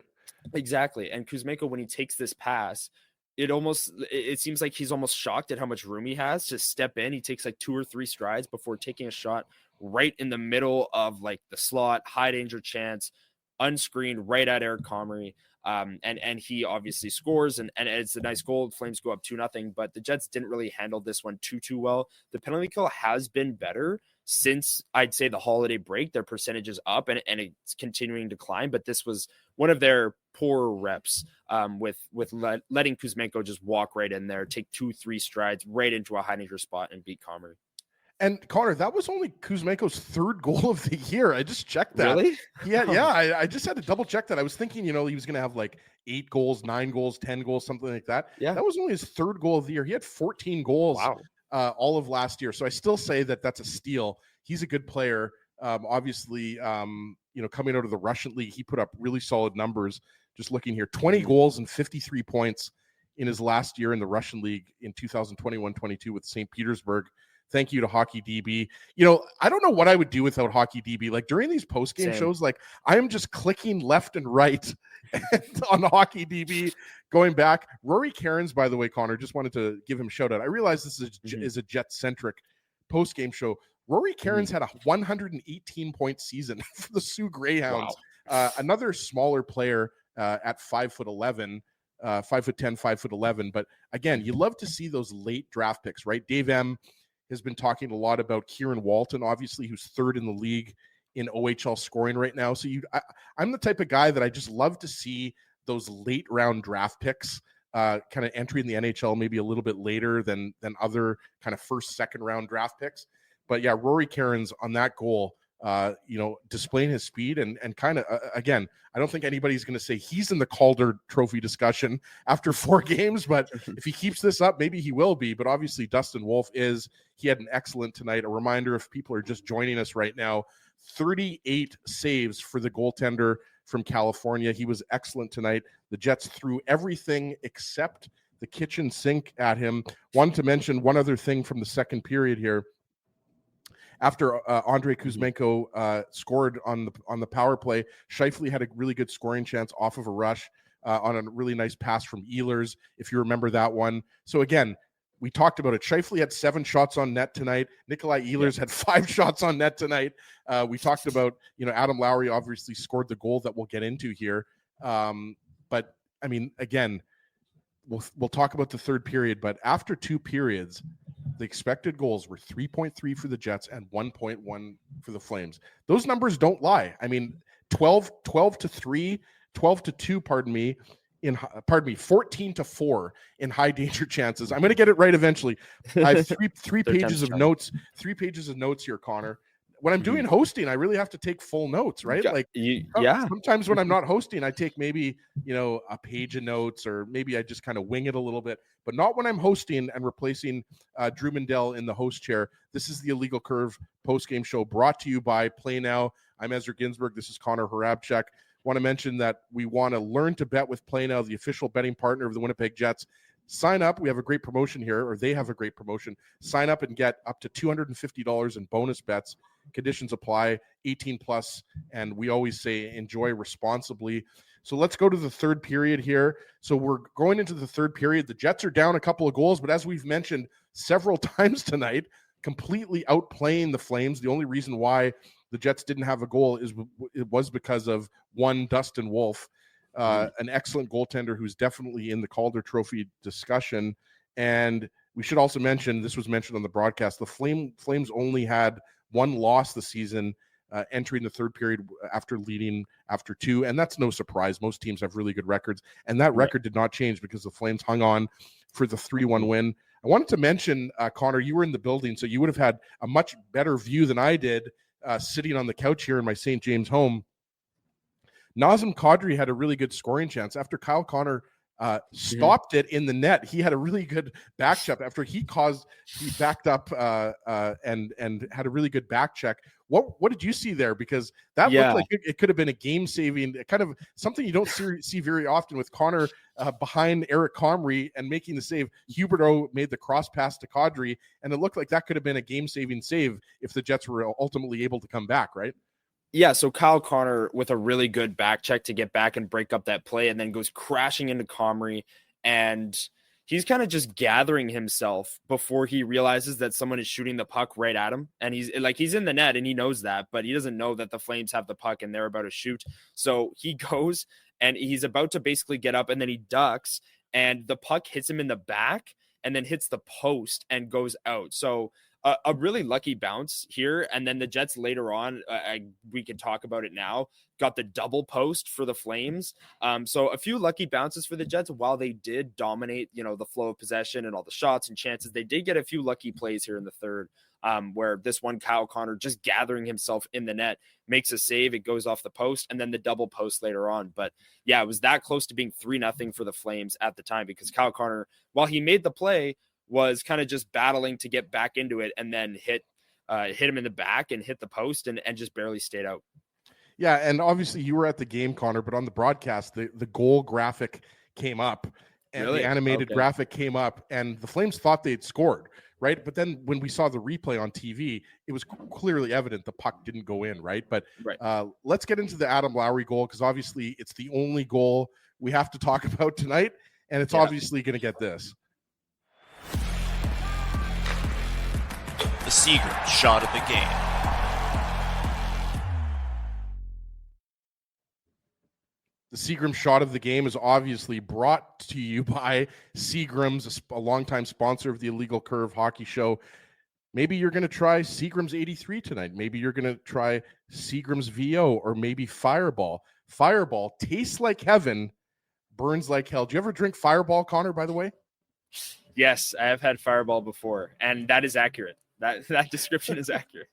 Exactly. And Kuzmenko, when he takes this pass, it seems like he's almost shocked at how much room he has to step in. He takes like 2 or 3 strides before taking a shot right in the middle of like the slot, high danger chance, unscreened right at Eric Comrie. And he obviously scores, and it's a nice goal. Flames go up 2-0, but the Jets didn't really handle this one too well. The penalty kill has been better since, I'd say, the holiday break. Their percentage is up, and it's continuing to climb, but this was one of their poorer reps with letting Kuzmenko just walk right in there, take 2-3 strides right into a high danger spot and beat Comrie. And Connor, that was only Kuzmenko's third goal of the year. I just checked that. Really? Yeah. I just had to double check that. I was thinking, he was going to have like 8 goals, 9 goals, 10 goals, something like that. Yeah. That was only his third goal of the year. He had 14 goals all of last year. So I still say that that's a steal. He's a good player. Obviously, coming out of the Russian league, he put up really solid numbers. Just looking here, 20 goals and 53 points in his last year in the Russian league in 2021-22 with St. Petersburg. Thank you to Hockey DB. I don't know what I would do without Hockey DB. Like during these post-game shows, like I am just clicking left and right on Hockey DB, going back. Rory Cairns, by the way, Connor, just wanted to give him a shout out. I realize this is a Jet-centric post-game show. Rory Cairns had a 118-point season for the Sioux Greyhounds. Wow. Another smaller player at 5'11", 5'10", 5'11". But again, you love to see those late draft picks, right? Dave M has been talking a lot about Kieran Walton, obviously, who's third in the league in OHL scoring right now. So I'm the type of guy that I just love to see those late round draft picks kind of entering the NHL maybe a little bit later than other kind of first, second round draft picks. But yeah, Rory Cairns on that goal, displaying his speed and kind of, again, I don't think anybody's going to say he's in the Calder Trophy discussion after 4 games, but if he keeps this up, maybe he will be. But obviously Dustin Wolf he had an excellent tonight. A reminder, if people are just joining us right now, 38 saves for the goaltender from California. He was excellent tonight. The Jets threw everything except the kitchen sink at him. Wanted to mention one other thing from the second period here. After Andrei Kuzmenko scored on the power play, Scheifele had a really good scoring chance off of a rush on a really nice pass from Ehlers, if you remember that one. So again, we talked about it. Scheifele had 7 shots on net tonight. Nikolai Ehlers had 5 shots on net tonight. We talked about, Adam Lowry obviously scored the goal that we'll get into here. But I mean, again, we'll talk about the third period, but after 2 periods, the expected goals were 3.3 for the Jets and 1.1 for the Flames. Those numbers don't lie. I mean, 12-3, 12-2, 14-4 in high danger chances. I'm going to get it right eventually. I have three pages of notes. 3 pages of notes here, Connor. When I'm doing hosting, I really have to take full notes, right? Sometimes when I'm not hosting, I take maybe, a page of notes, or maybe I just kind of wing it a little bit, but not when I'm hosting and replacing Drew Mandel in the host chair. This is the Illegal Curve post-game show brought to you by Play Now. I'm Ezra Ginsburg. This is Connor Harabchuk. Want to mention that we want to learn to bet with Play Now, the official betting partner of the Winnipeg Jets. Sign up. We have a great promotion here, or they have a great promotion. Sign up and get up to $250 in bonus bets. Conditions apply, 18 plus, and we always say enjoy responsibly. So let's go to the third period here. So we're going into the third period. The Jets are down a couple of goals, but as we've mentioned several times tonight, completely outplaying the Flames. The only reason why the Jets didn't have a goal was because of one Dustin Wolf, an excellent goaltender who's definitely in the Calder Trophy discussion. And we should also mention, this was mentioned on the broadcast, the Flames only had 1 loss this season, entering the third period after leading after 2. And that's no surprise. Most teams have really good records. And that record did not change because the Flames hung on for the 3-1 win. I wanted to mention, Connor, you were in the building, so you would have had a much better view than I did sitting on the couch here in my St. James home. Nazem Kadri had a really good scoring chance. After Kyle Connor stopped it in the net, he had a really good back check. After he backed up and had a really good back check. What did you see there? Because that looked like it could have been a game-saving, kind of something you don't see very often with Connor behind Eric Comrie and making the save. Huberdeau made the cross pass to Kadri, and it looked like that could have been a game-saving save if the Jets were ultimately able to come back, right? Yeah, so Kyle Connor with a really good back check to get back and break up that play, and then goes crashing into Comrie, and he's kind of just gathering himself before he realizes that someone is shooting the puck right at him. And he's in the net and he knows that, but he doesn't know that the Flames have the puck and they're about to shoot. So he goes and he's about to basically get up, and then he ducks and the puck hits him in the back and then hits the post and goes out. So a really lucky bounce here. And then the Jets later on, we can talk about it now, got the double post for the Flames. So a few lucky bounces for the Jets while they did dominate, the flow of possession and all the shots and chances. They did get a few lucky plays here in the third, where this one Kyle Connor just gathering himself in the net makes a save. It goes off the post, and then the double post later on. But yeah, it was that close to being 3-0 for the Flames at the time, because Kyle Connor, while he made the play, was kind of just battling to get back into it, and then hit him in the back and hit the post and just barely stayed out. Yeah, and obviously you were at the game, Connor, but on the broadcast, the goal graphic came up, and the animated graphic came up, and the Flames thought they'd scored, right? But then when we saw the replay on TV, it was clearly evident the puck didn't go in, right? But let's get into the Adam Lowry goal, because obviously it's the only goal we have to talk about tonight, and it's obviously going to get this. The Seagram shot of the game. The Seagram shot of the game is obviously brought to you by Seagram's, a longtime sponsor of the Illegal Curve Hockey Show. Maybe you're going to try Seagram's 83 tonight. Maybe you're going to try Seagram's VO, or maybe Fireball. Fireball tastes like heaven, burns like hell. Do you ever drink Fireball, Connor, by the way? Yes, I have had Fireball before, and that is accurate. That description is accurate.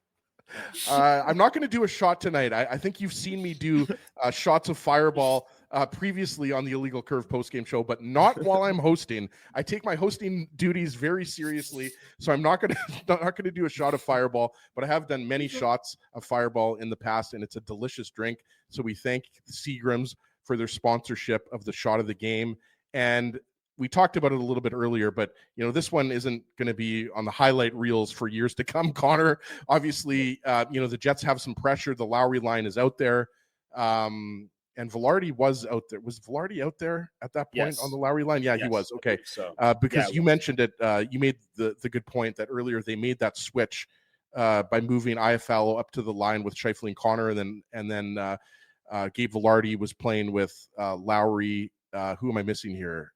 I'm not going to do a shot tonight. I think you've seen me do shots of Fireball previously on the Illegal Curve postgame show, but not while I'm hosting. I take my hosting duties very seriously, so I'm not going to do a shot of Fireball, but I have done many shots of Fireball in the past, and it's a delicious drink. So we thank Seagram's for their sponsorship of the shot of the game. And we talked about it a little bit earlier, but this one isn't going to be on the highlight reels for years to come, Connor. Obviously, the Jets have some pressure. The Lowry line is out there, and Velarde was out there. Was Velarde out there at that point on the Lowry line? Yeah, he was. Okay, so because you mentioned it, you made the good point that earlier they made that switch by moving Iafallo up to the line with Scheifele and Connor, and then Gabe Velarde was playing with Lowry. Who am I missing here?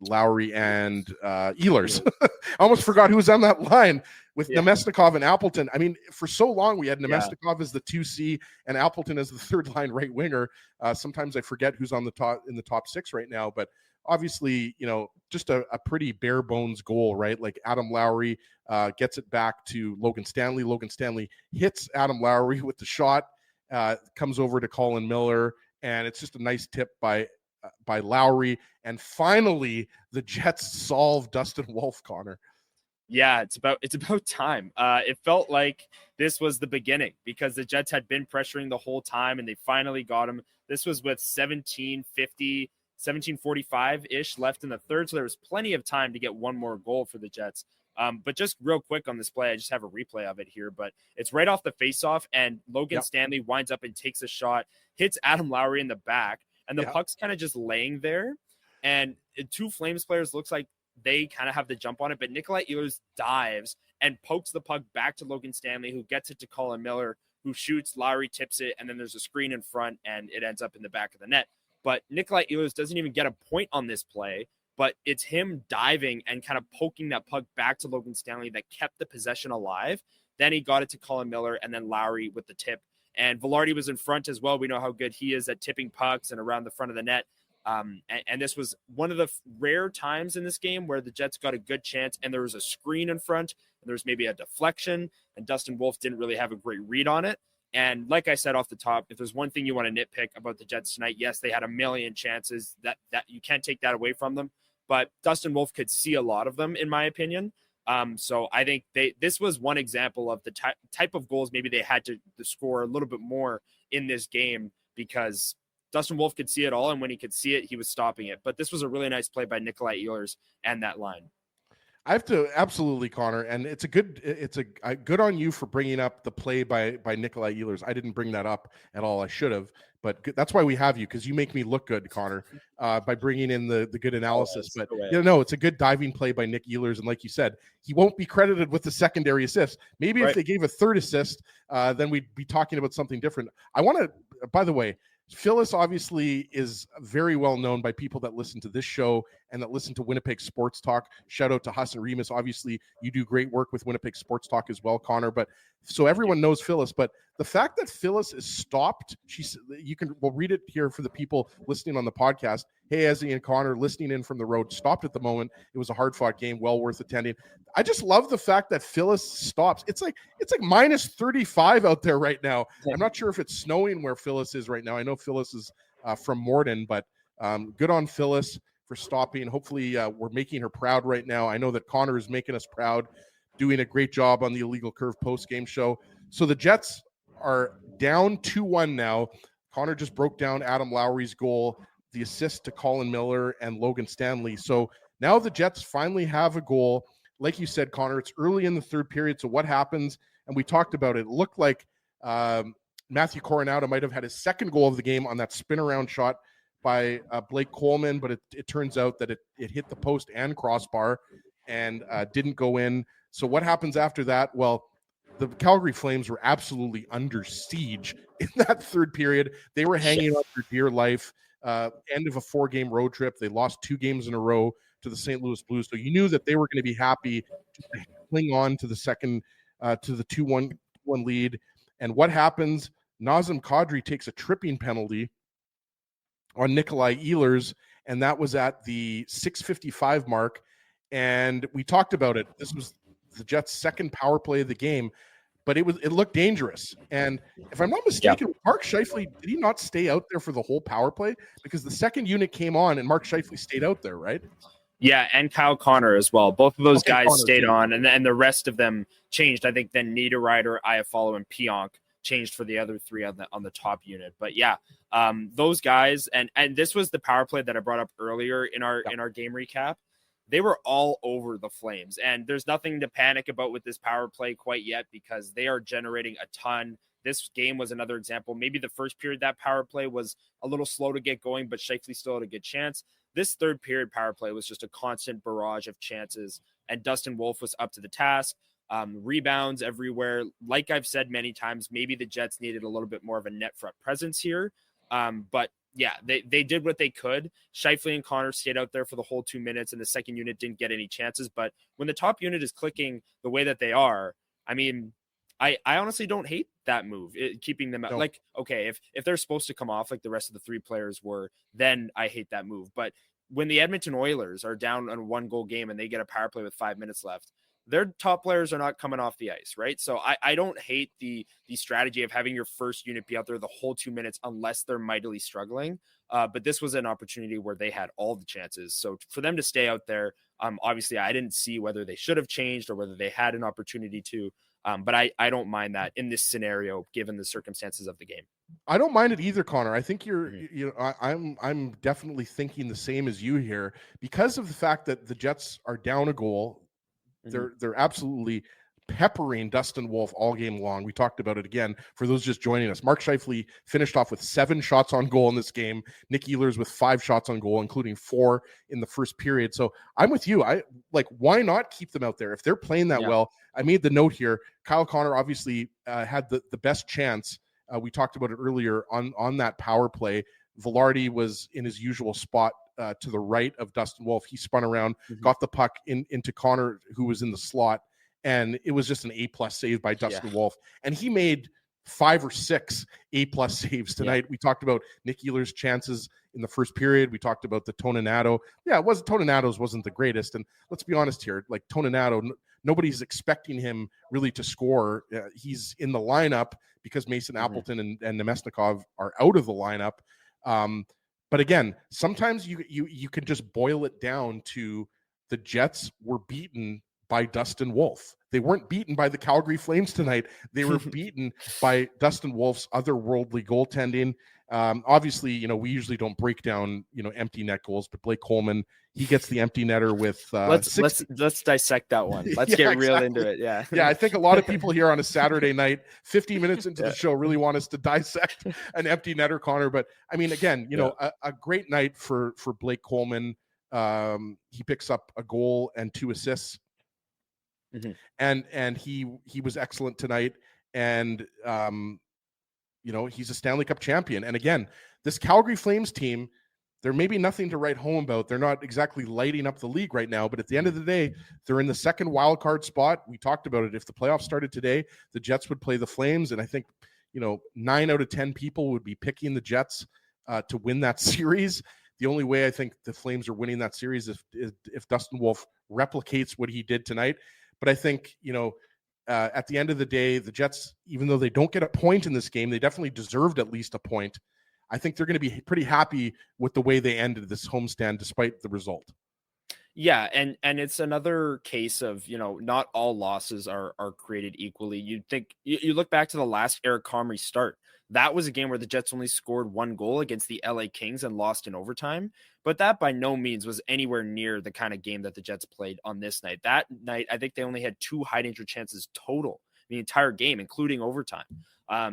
Lowry and Ehlers. I almost forgot who was on that line with Nemestikov and Appleton. I mean, for so long we had Nemestikov as the 2C and Appleton as the third line right winger. Sometimes I forget who's on the top in the top six right now, but obviously, just a pretty bare bones goal, right? Like Adam Lowry gets it back to Logan Stanley. Logan Stanley hits Adam Lowry with the shot, comes over to Colin Miller, and it's just a nice tip by Lowry, and finally the Jets solve Dustin Wolf, Connor. Yeah, it's about time. It felt like this was the beginning, because the Jets had been pressuring the whole time, and they finally got him. This was with 17:45-ish left in the third, so there was plenty of time to get one more goal for the Jets. But just real quick on this play, I just have a replay of it here, but it's right off the faceoff, and Logan Stanley winds up and takes a shot, hits Adam Lowry in the back, and the puck's kind of just laying there. And two Flames players looks like they kind of have the jump on it, but Nikolai Ehlers dives and pokes the puck back to Logan Stanley, who gets it to Colin Miller, who shoots. Lowry tips it, and then there's a screen in front, and it ends up in the back of the net. But Nikolai Ehlers doesn't even get a point on this play, but it's him diving and kind of poking that puck back to Logan Stanley that kept the possession alive. Then he got it to Colin Miller, and then Lowry with the tip. And Velarde was in front as well. We know how good he is at tipping pucks and around the front of the net. And this was one of the rare times in this game where the Jets got a good chance, and there was a screen in front, and there was maybe a deflection, and Dustin Wolf didn't really have a great read on it. And like I said off the top, if there's one thing you want to nitpick about the Jets tonight, yes, they had a million chances. That you can't take that away from them. But Dustin Wolf could see a lot of them, in my opinion. So I think this was one example of the type of goals maybe they had to score a little bit more in this game, because Dustin Wolf could see it all, and when he could see it, he was stopping it. But this was a really nice play by Nikolai Ehlers and that line. I have to absolutely, Connor, and it's a good on you for bringing up the play by Nikolai Ehlers. I didn't bring that up at all. I should have, but that's why we have you, because you make me look good, Connor, by bringing in the good analysis. But it's a good diving play by Nick Ehlers, and like you said, he won't be credited with the secondary assist. Maybe if they gave a third assist, then we'd be talking about something different. I want to, by the way, Phyllis obviously is very well known by people that listen to this show and that listen to Winnipeg Sports Talk. Shout out to Hassan Remus. Obviously, you do great work with Winnipeg Sports Talk as well, Connor. But so everyone knows Phyllis. But the fact that Phyllis is stopped, we'll read it here for the people listening on the podcast. Hey, Ezzy and Connor listening in from the road, stopped at the moment. It was a hard-fought game, well worth attending. I just love the fact that Phyllis stops. It's like minus 35 out there right now. I'm not sure if it's snowing where Phyllis is right now. I know Phyllis is from Morden, but good on Phyllis for stopping. Hopefully we're making her proud right now. I know that Connor is making us proud, doing a great job on the Illegal Curve post-game show. So the Jets are down 2-1 now. Connor just broke down Adam Lowry's goal, the assist to Colin Miller and Logan Stanley. So now the Jets finally have a goal. Like you said, Connor, it's early in the third period. So what happens? And we talked about it. It looked like Matthew Coronado might have had his second goal of the game on that spin around shot by Blake Coleman, but it turns out that it hit the post and crossbar and didn't go in. So what happens after that? Well, the Calgary Flames were absolutely under siege in that third period. They were hanging on for dear life. End of a 4-game road trip. They lost 2 games in a row to the St. Louis Blues. So you knew that they were going to be happy to cling on to the second, to the 2-1 lead. And what happens? Nazem Kadri takes a tripping penalty on Nikolai Ehlers, and that was at the 6:55 mark. And we talked about it. This was the Jets' second power play of the game, but it looked dangerous. And if I'm not mistaken, Mark Scheifele, did he not stay out there for the whole power play? Because the second unit came on and Mark Scheifele stayed out there, right? Yeah, and Kyle Connor as well. Both of those guys Connor stayed too. on, and the rest of them changed. I think then Niederreiter, Iafallo, and Pionk changed for the other 3 on the top unit. But yeah, those guys, and this was the power play that I brought up earlier in our game recap. They were all over the Flames, and there's nothing to panic about with this power play quite yet because they are generating a ton. This game was another example. Maybe the first period that power play was a little slow to get going, but Scheifele still had a good chance. This third period power play was just a constant barrage of chances, and Dustin Wolf was up to the task. Rebounds everywhere. Like I've said many times, maybe the Jets needed a little bit more of a net front presence here. But yeah, they did what they could. Scheifele and Connor stayed out there for the whole 2 minutes, and the second unit didn't get any chances. But when the top unit is clicking the way that they are, I mean, I honestly don't hate that move, keeping them out. Like, okay, if they're supposed to come off like the rest of the 3 players were, then I hate that move. But when the Edmonton Oilers are down on a 1-goal game and they get a power play with 5 minutes left, their top players are not coming off the ice, right? So I don't hate the strategy of having your first unit be out there the whole 2 minutes unless they're mightily struggling. But this was an opportunity where they had all the chances. So for them to stay out there, obviously I didn't see whether they should have changed or whether they had an opportunity to. But I don't mind that in this scenario, given the circumstances of the game. I don't mind it either, Connor. I think I'm definitely thinking the same as you here because of the fact that the Jets are down a goal. They're absolutely peppering Dustin Wolf all game long. We talked about it again for those just joining us. Mark Scheifele finished off with 7 shots on goal in this game. Nick Ehlers with 5 shots on goal, including 4 in the first period. So I'm with you. Why not keep them out there if they're playing that well? I made the note here. Kyle Connor obviously had the best chance. We talked about it earlier on that power play. Velarde was in his usual spot to the right of Dustin Wolf. He spun around, got the puck into Connor, who was in the slot, and it was just an A+ save by Dustin Wolf. And he made 5 or 6 A+ saves tonight. We talked about Nick Ehlers' chances in the first period. We talked about the Toninato. Yeah, Toninato's wasn't the greatest. And let's be honest here, like Toninato, nobody's expecting him really to score. He's in the lineup because Mason Appleton and Nemesnikov are out of the lineup. But again, sometimes you can just boil it down to the Jets were beaten by Dustin Wolf. They weren't beaten by the Calgary Flames tonight. They were beaten by Dustin Wolf's otherworldly goaltending. Obviously, we usually don't break down, empty net goals, but Blake Coleman, he gets the empty netter with let's dissect that one. Let's get real into it. Yeah. Yeah. I think a lot of people here on a Saturday night, 50 minutes into the show, really want us to dissect an empty netter, Connor. But I mean, again, a great night for Blake Coleman. He picks up a goal and 2 assists. And he was excellent tonight. And he's a Stanley Cup champion. And again, this Calgary Flames team, there may be nothing to write home about. They're not exactly lighting up the league right now, but at the end of the day, they're in the second wild card spot. We talked about it. If the playoffs started today, the Jets would play the Flames. And I think, 9 out of 10 people would be picking the Jets to win that series. The only way I think the Flames are winning that series is if Dustin Wolf replicates what he did tonight. But I think, at the end of the day, the Jets, even though they don't get a point in this game, they definitely deserved at least a point. I think they're going to be pretty happy with the way they ended this homestand despite the result. Yeah, and it's another case of, not all losses are created equally. You'd think, you look back to the last Eric Comrie start. That was a game where the Jets only scored 1 goal against the LA Kings and lost in overtime. But that by no means was anywhere near the kind of game that the Jets played on this night. That night, I think they only had 2 high danger chances total the entire game, including overtime.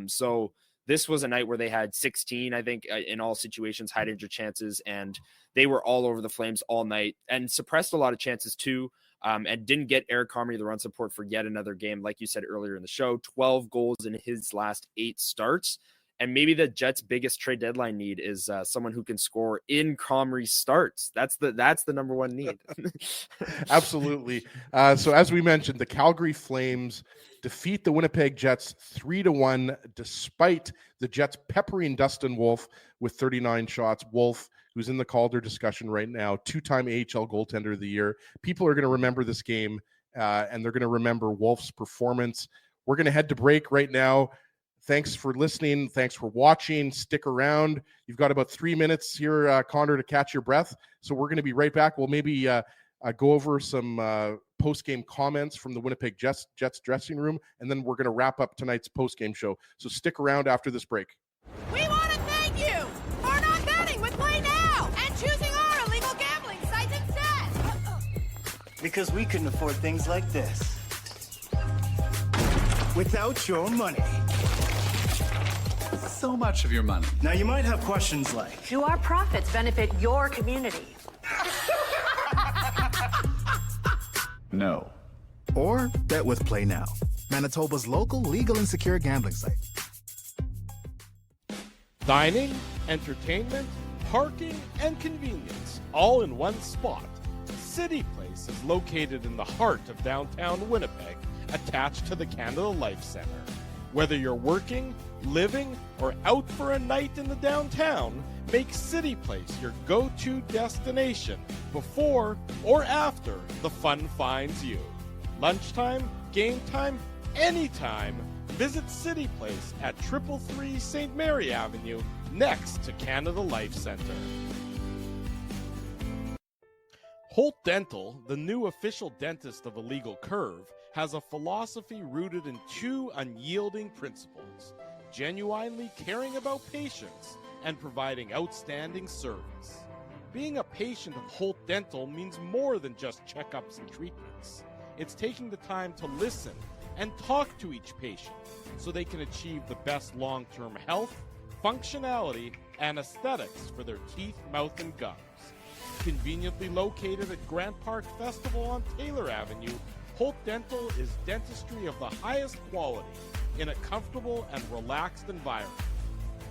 So this was a night where they had 16, I think, in all situations, high danger chances, and they were all over the Flames all night and suppressed a lot of chances too, and didn't get Eric Comrie the run support for yet another game. Like you said earlier in the show, 12 goals in his last 8 starts. And maybe the Jets' biggest trade deadline need is someone who can score in Comrie's starts. That's the number one need. Absolutely. So as we mentioned, the Calgary Flames defeat the Winnipeg Jets 3-1, despite the Jets peppering Dustin Wolf with 39 shots. Wolf, who's in the Calder discussion right now, 2-time AHL goaltender of the year. People are going to remember this game, and they're going to remember Wolf's performance. We're going to head to break right now. Thanks for listening. Thanks for watching. Stick around. You've got about 3 minutes here, Connor, to catch your breath. So we're going to be right back. We'll maybe go over some post-game comments from the Winnipeg Jets dressing room, and then we're going to wrap up tonight's post-game show. So stick around after this break. We want to thank you for not betting with Play Now and choosing our illegal gambling sites instead. Because we couldn't afford things like this without your money. So much of your money. Now you might have questions like, do our profits benefit your community? No. Or bet with Play Now, Manitoba's local legal and secure gambling site. Dining, entertainment, parking, and convenience, all in one spot. City Place is located in the heart of downtown Winnipeg, attached to the Canada Life Centre. Whether you're working, living, or out for a night in the downtown, make City Place your go-to destination before or after the fun finds you. Lunchtime, game time, anytime, visit City Place at 333 St. Mary Avenue, next to Canada Life Centre. Holt Dental, the new official dentist of Illegal Curve, has a philosophy rooted in 2 unyielding principles: genuinely caring about patients and providing outstanding service. Being a patient of Holt Dental means more than just checkups and treatments. It's taking the time to listen and talk to each patient so they can achieve the best long-term health, functionality, and aesthetics for their teeth, mouth, and gums. Conveniently located at Grant Park Festival on Taylor Avenue, Holt Dental is dentistry of the highest quality in a comfortable and relaxed environment.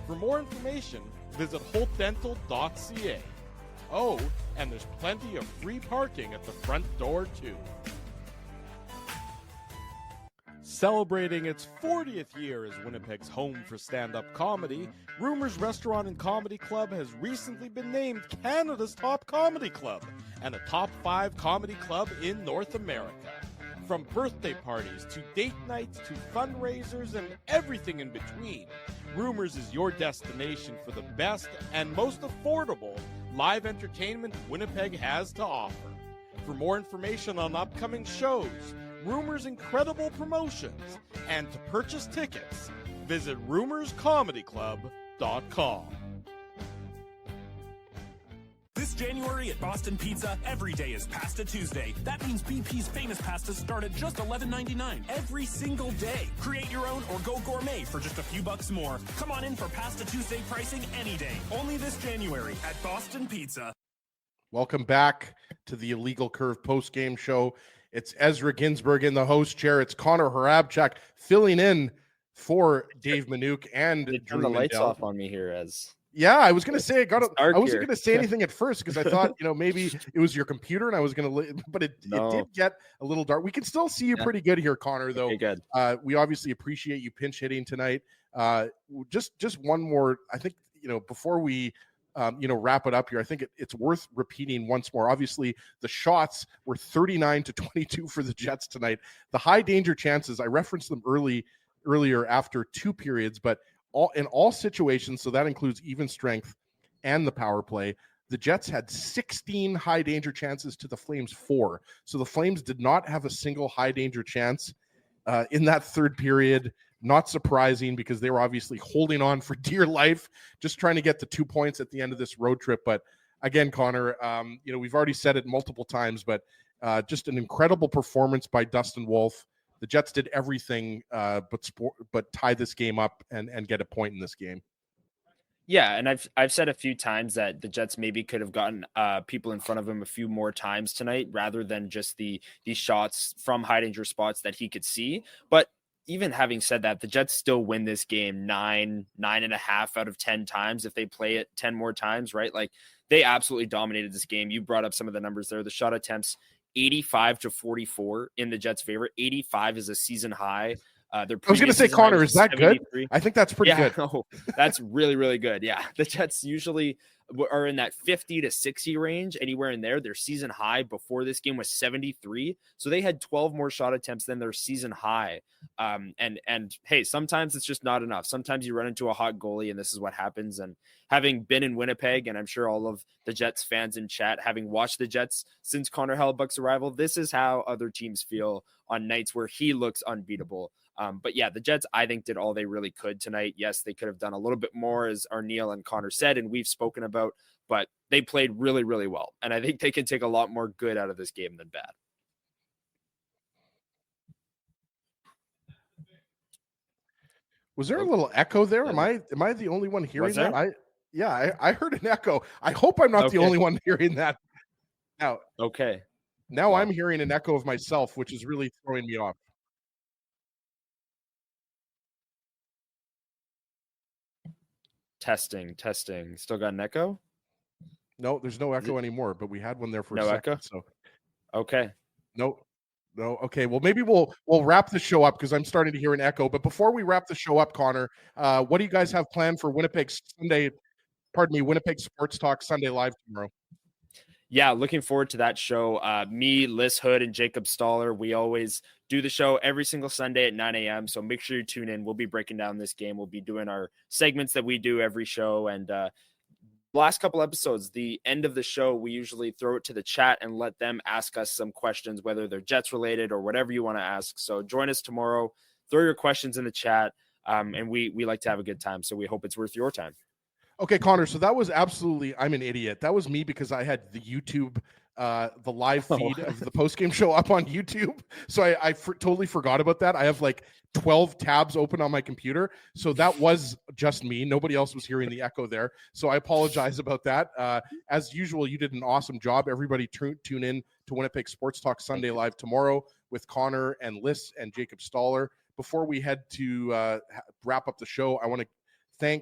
For more information, visit holtdental.ca. Oh, and there's plenty of free parking at the front door, too. Celebrating its 40th year as Winnipeg's home for stand-up comedy, Rumors Restaurant and Comedy Club has recently been named Canada's top comedy club and a top 5 comedy club in North America. From birthday parties to date nights to fundraisers and everything in between, Rumors is your destination for the best and most affordable live entertainment Winnipeg has to offer. For more information on upcoming shows, Rumors' incredible promotions, and to purchase tickets, visit rumorscomedyclub.com. This January at Boston Pizza, every day is Pasta Tuesday. That means BP's famous pastas start at just $11.99 every single day. Create your own or go gourmet for just a few bucks more. Come on in for Pasta Tuesday pricing any day. Only this January at Boston Pizza. Welcome back to the Illegal Curve post-game show. It's Ezra Ginsburg in the host chair. It's Connor Harabchuk filling in for Dave Minuk and They Drew turned the lights Mandel. off on me here as. Yeah, I was gonna say I wasn't here. gonna say anything at first because I thought maybe it was your computer and I was gonna, but it did get a little dark. We can still see you pretty good here, Connor. Though good. We obviously appreciate you pinch hitting tonight. Just one more, I think before we wrap it up here, I think it's worth repeating once more. Obviously, the shots were 39-22 for the Jets tonight. The high danger chances, I referenced them earlier after 2 periods, but in all situations, so that includes even strength and the power play, the Jets had 16 high danger chances to the Flames 4. So the Flames did not have a single high danger chance in that third period. Not surprising because they were obviously holding on for dear life, just trying to get the 2 points at the end of this road trip. But again, Connor, we've already said it multiple times, but just an incredible performance by Dustin Wolf. The Jets did everything but tie this game up and get a point in this game. Yeah, and I've said a few times that the Jets maybe could have gotten people in front of him a few more times tonight rather than just these shots from high danger spots that he could see. But even having said that, the Jets still win this game 9.5 out of 10 times if they play it 10 more times, right? Like they absolutely dominated this game. You brought up some of the numbers there. The shot attempts 85-44 in the Jets' favor. 85 is a season high. I was going to say, Connor, is that good? I think that's pretty good. No, that's really, really good. Yeah, the Jets usually are in that 50 to 60 range, anywhere in there. Their season high before this game was 73. So they had 12 more shot attempts than their season high. And hey, sometimes it's just not enough. Sometimes you run into a hot goalie and this is what happens. And having been in Winnipeg, and I'm sure all of the Jets fans in chat, having watched the Jets since Connor Hellebuyck's arrival, this is how other teams feel on nights where he looks unbeatable. But yeah, the Jets, I think, did all they really could tonight. Yes, they could have done a little bit more, as Arneal and Connor said, and we've spoken about, but they played really, really well. And I think they can take a lot more good out of this game than bad. Was there a little echo there? Am I the only one hearing that? I heard an echo. I hope I'm not the only one hearing that. Now, Now I'm hearing an echo of myself, which is really throwing me off. Testing. Still got an echo? No, there's no echo anymore, but we had one there for a second. Echo? So okay. No. Okay. Well, maybe we'll wrap the show up because I'm starting to hear an echo. But before we wrap the show up, Connor, what do you guys have planned for Winnipeg Sports Talk Sunday Live tomorrow? Yeah, looking forward to that show. Me, Liz Hood, and Jacob Stoller, we always do the show every single Sunday at 9 a.m. So make sure you tune in. We'll be breaking down this game. We'll be doing our segments that we do every show. And last couple episodes, the end of the show, we usually throw it to the chat and let them ask us some questions, whether they're Jets related or whatever you want to ask. So join us tomorrow. Throw your questions in the chat. And we like to have a good time. So we hope it's worth your time. Okay, Connor, so that was absolutely, I'm an idiot. That was me because I had the YouTube, the live feed of the postgame show up on YouTube. So I totally forgot about that. I have like 12 tabs open on my computer. So that was just me. Nobody else was hearing the echo there. So I apologize about that. As usual, you did an awesome job. Everybody tune in to Winnipeg Sports Talk Sunday Live tomorrow with Connor and Liz and Jacob Stoller. Before we head to wrap up the show, I want to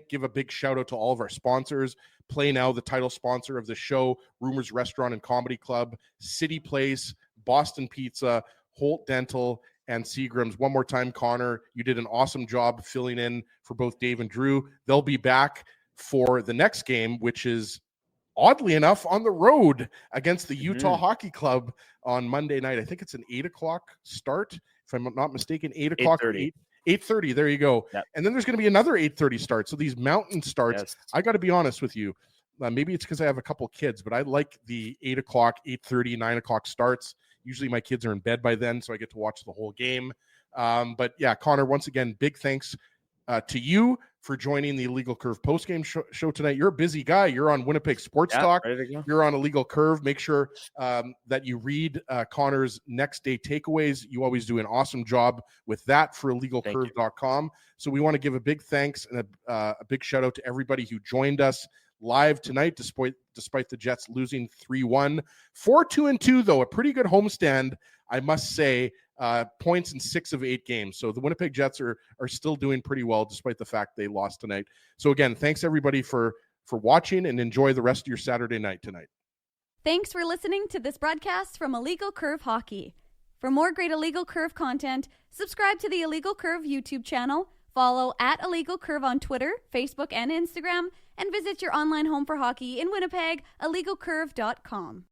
give a big shout out to all of our sponsors. Play Now, the title sponsor of the show, Rumors Restaurant and Comedy Club, City Place, Boston Pizza, Holt Dental, and Seagram's. One more time, Connor, you did an awesome job filling in for both Dave and Drew. They'll be back for the next game, which is oddly enough on the road against the Utah Hockey Club on Monday night. I think it's an 8 o'clock start, if I'm not mistaken. 8 o'clock. 8:30. There you go. Yep. And then there's going to be another 8:30 start. So these mountain starts, yes. I got to be honest with you. Maybe it's because I have a couple kids, but I like the 8 o'clock, 8:30, 9 o'clock starts. Usually my kids are in bed by then, so I get to watch the whole game. But yeah, Connor, once again, big thanks to you for joining the Illegal Curve postgame show tonight. You're a busy guy. You're on Winnipeg Sports Talk. You're on Illegal Curve. Make sure that you read Connor's next day takeaways. You always do an awesome job with that for illegalcurve.com. So we want to give a big thanks and a big shout out to everybody who joined us live tonight, despite the Jets losing 3-1. 4-2-2, though, a pretty good homestand, I must say. points in 6 of 8 games. So the Winnipeg Jets are still doing pretty well despite the fact they lost tonight. So again, thanks everybody for watching, and enjoy the rest of your Saturday night tonight. Thanks for listening to this broadcast from Illegal Curve Hockey. For more great Illegal Curve content, subscribe to the Illegal Curve YouTube channel, follow @Illegal Curve on Twitter, Facebook, and Instagram, and visit your online home for hockey in Winnipeg, illegalcurve.com.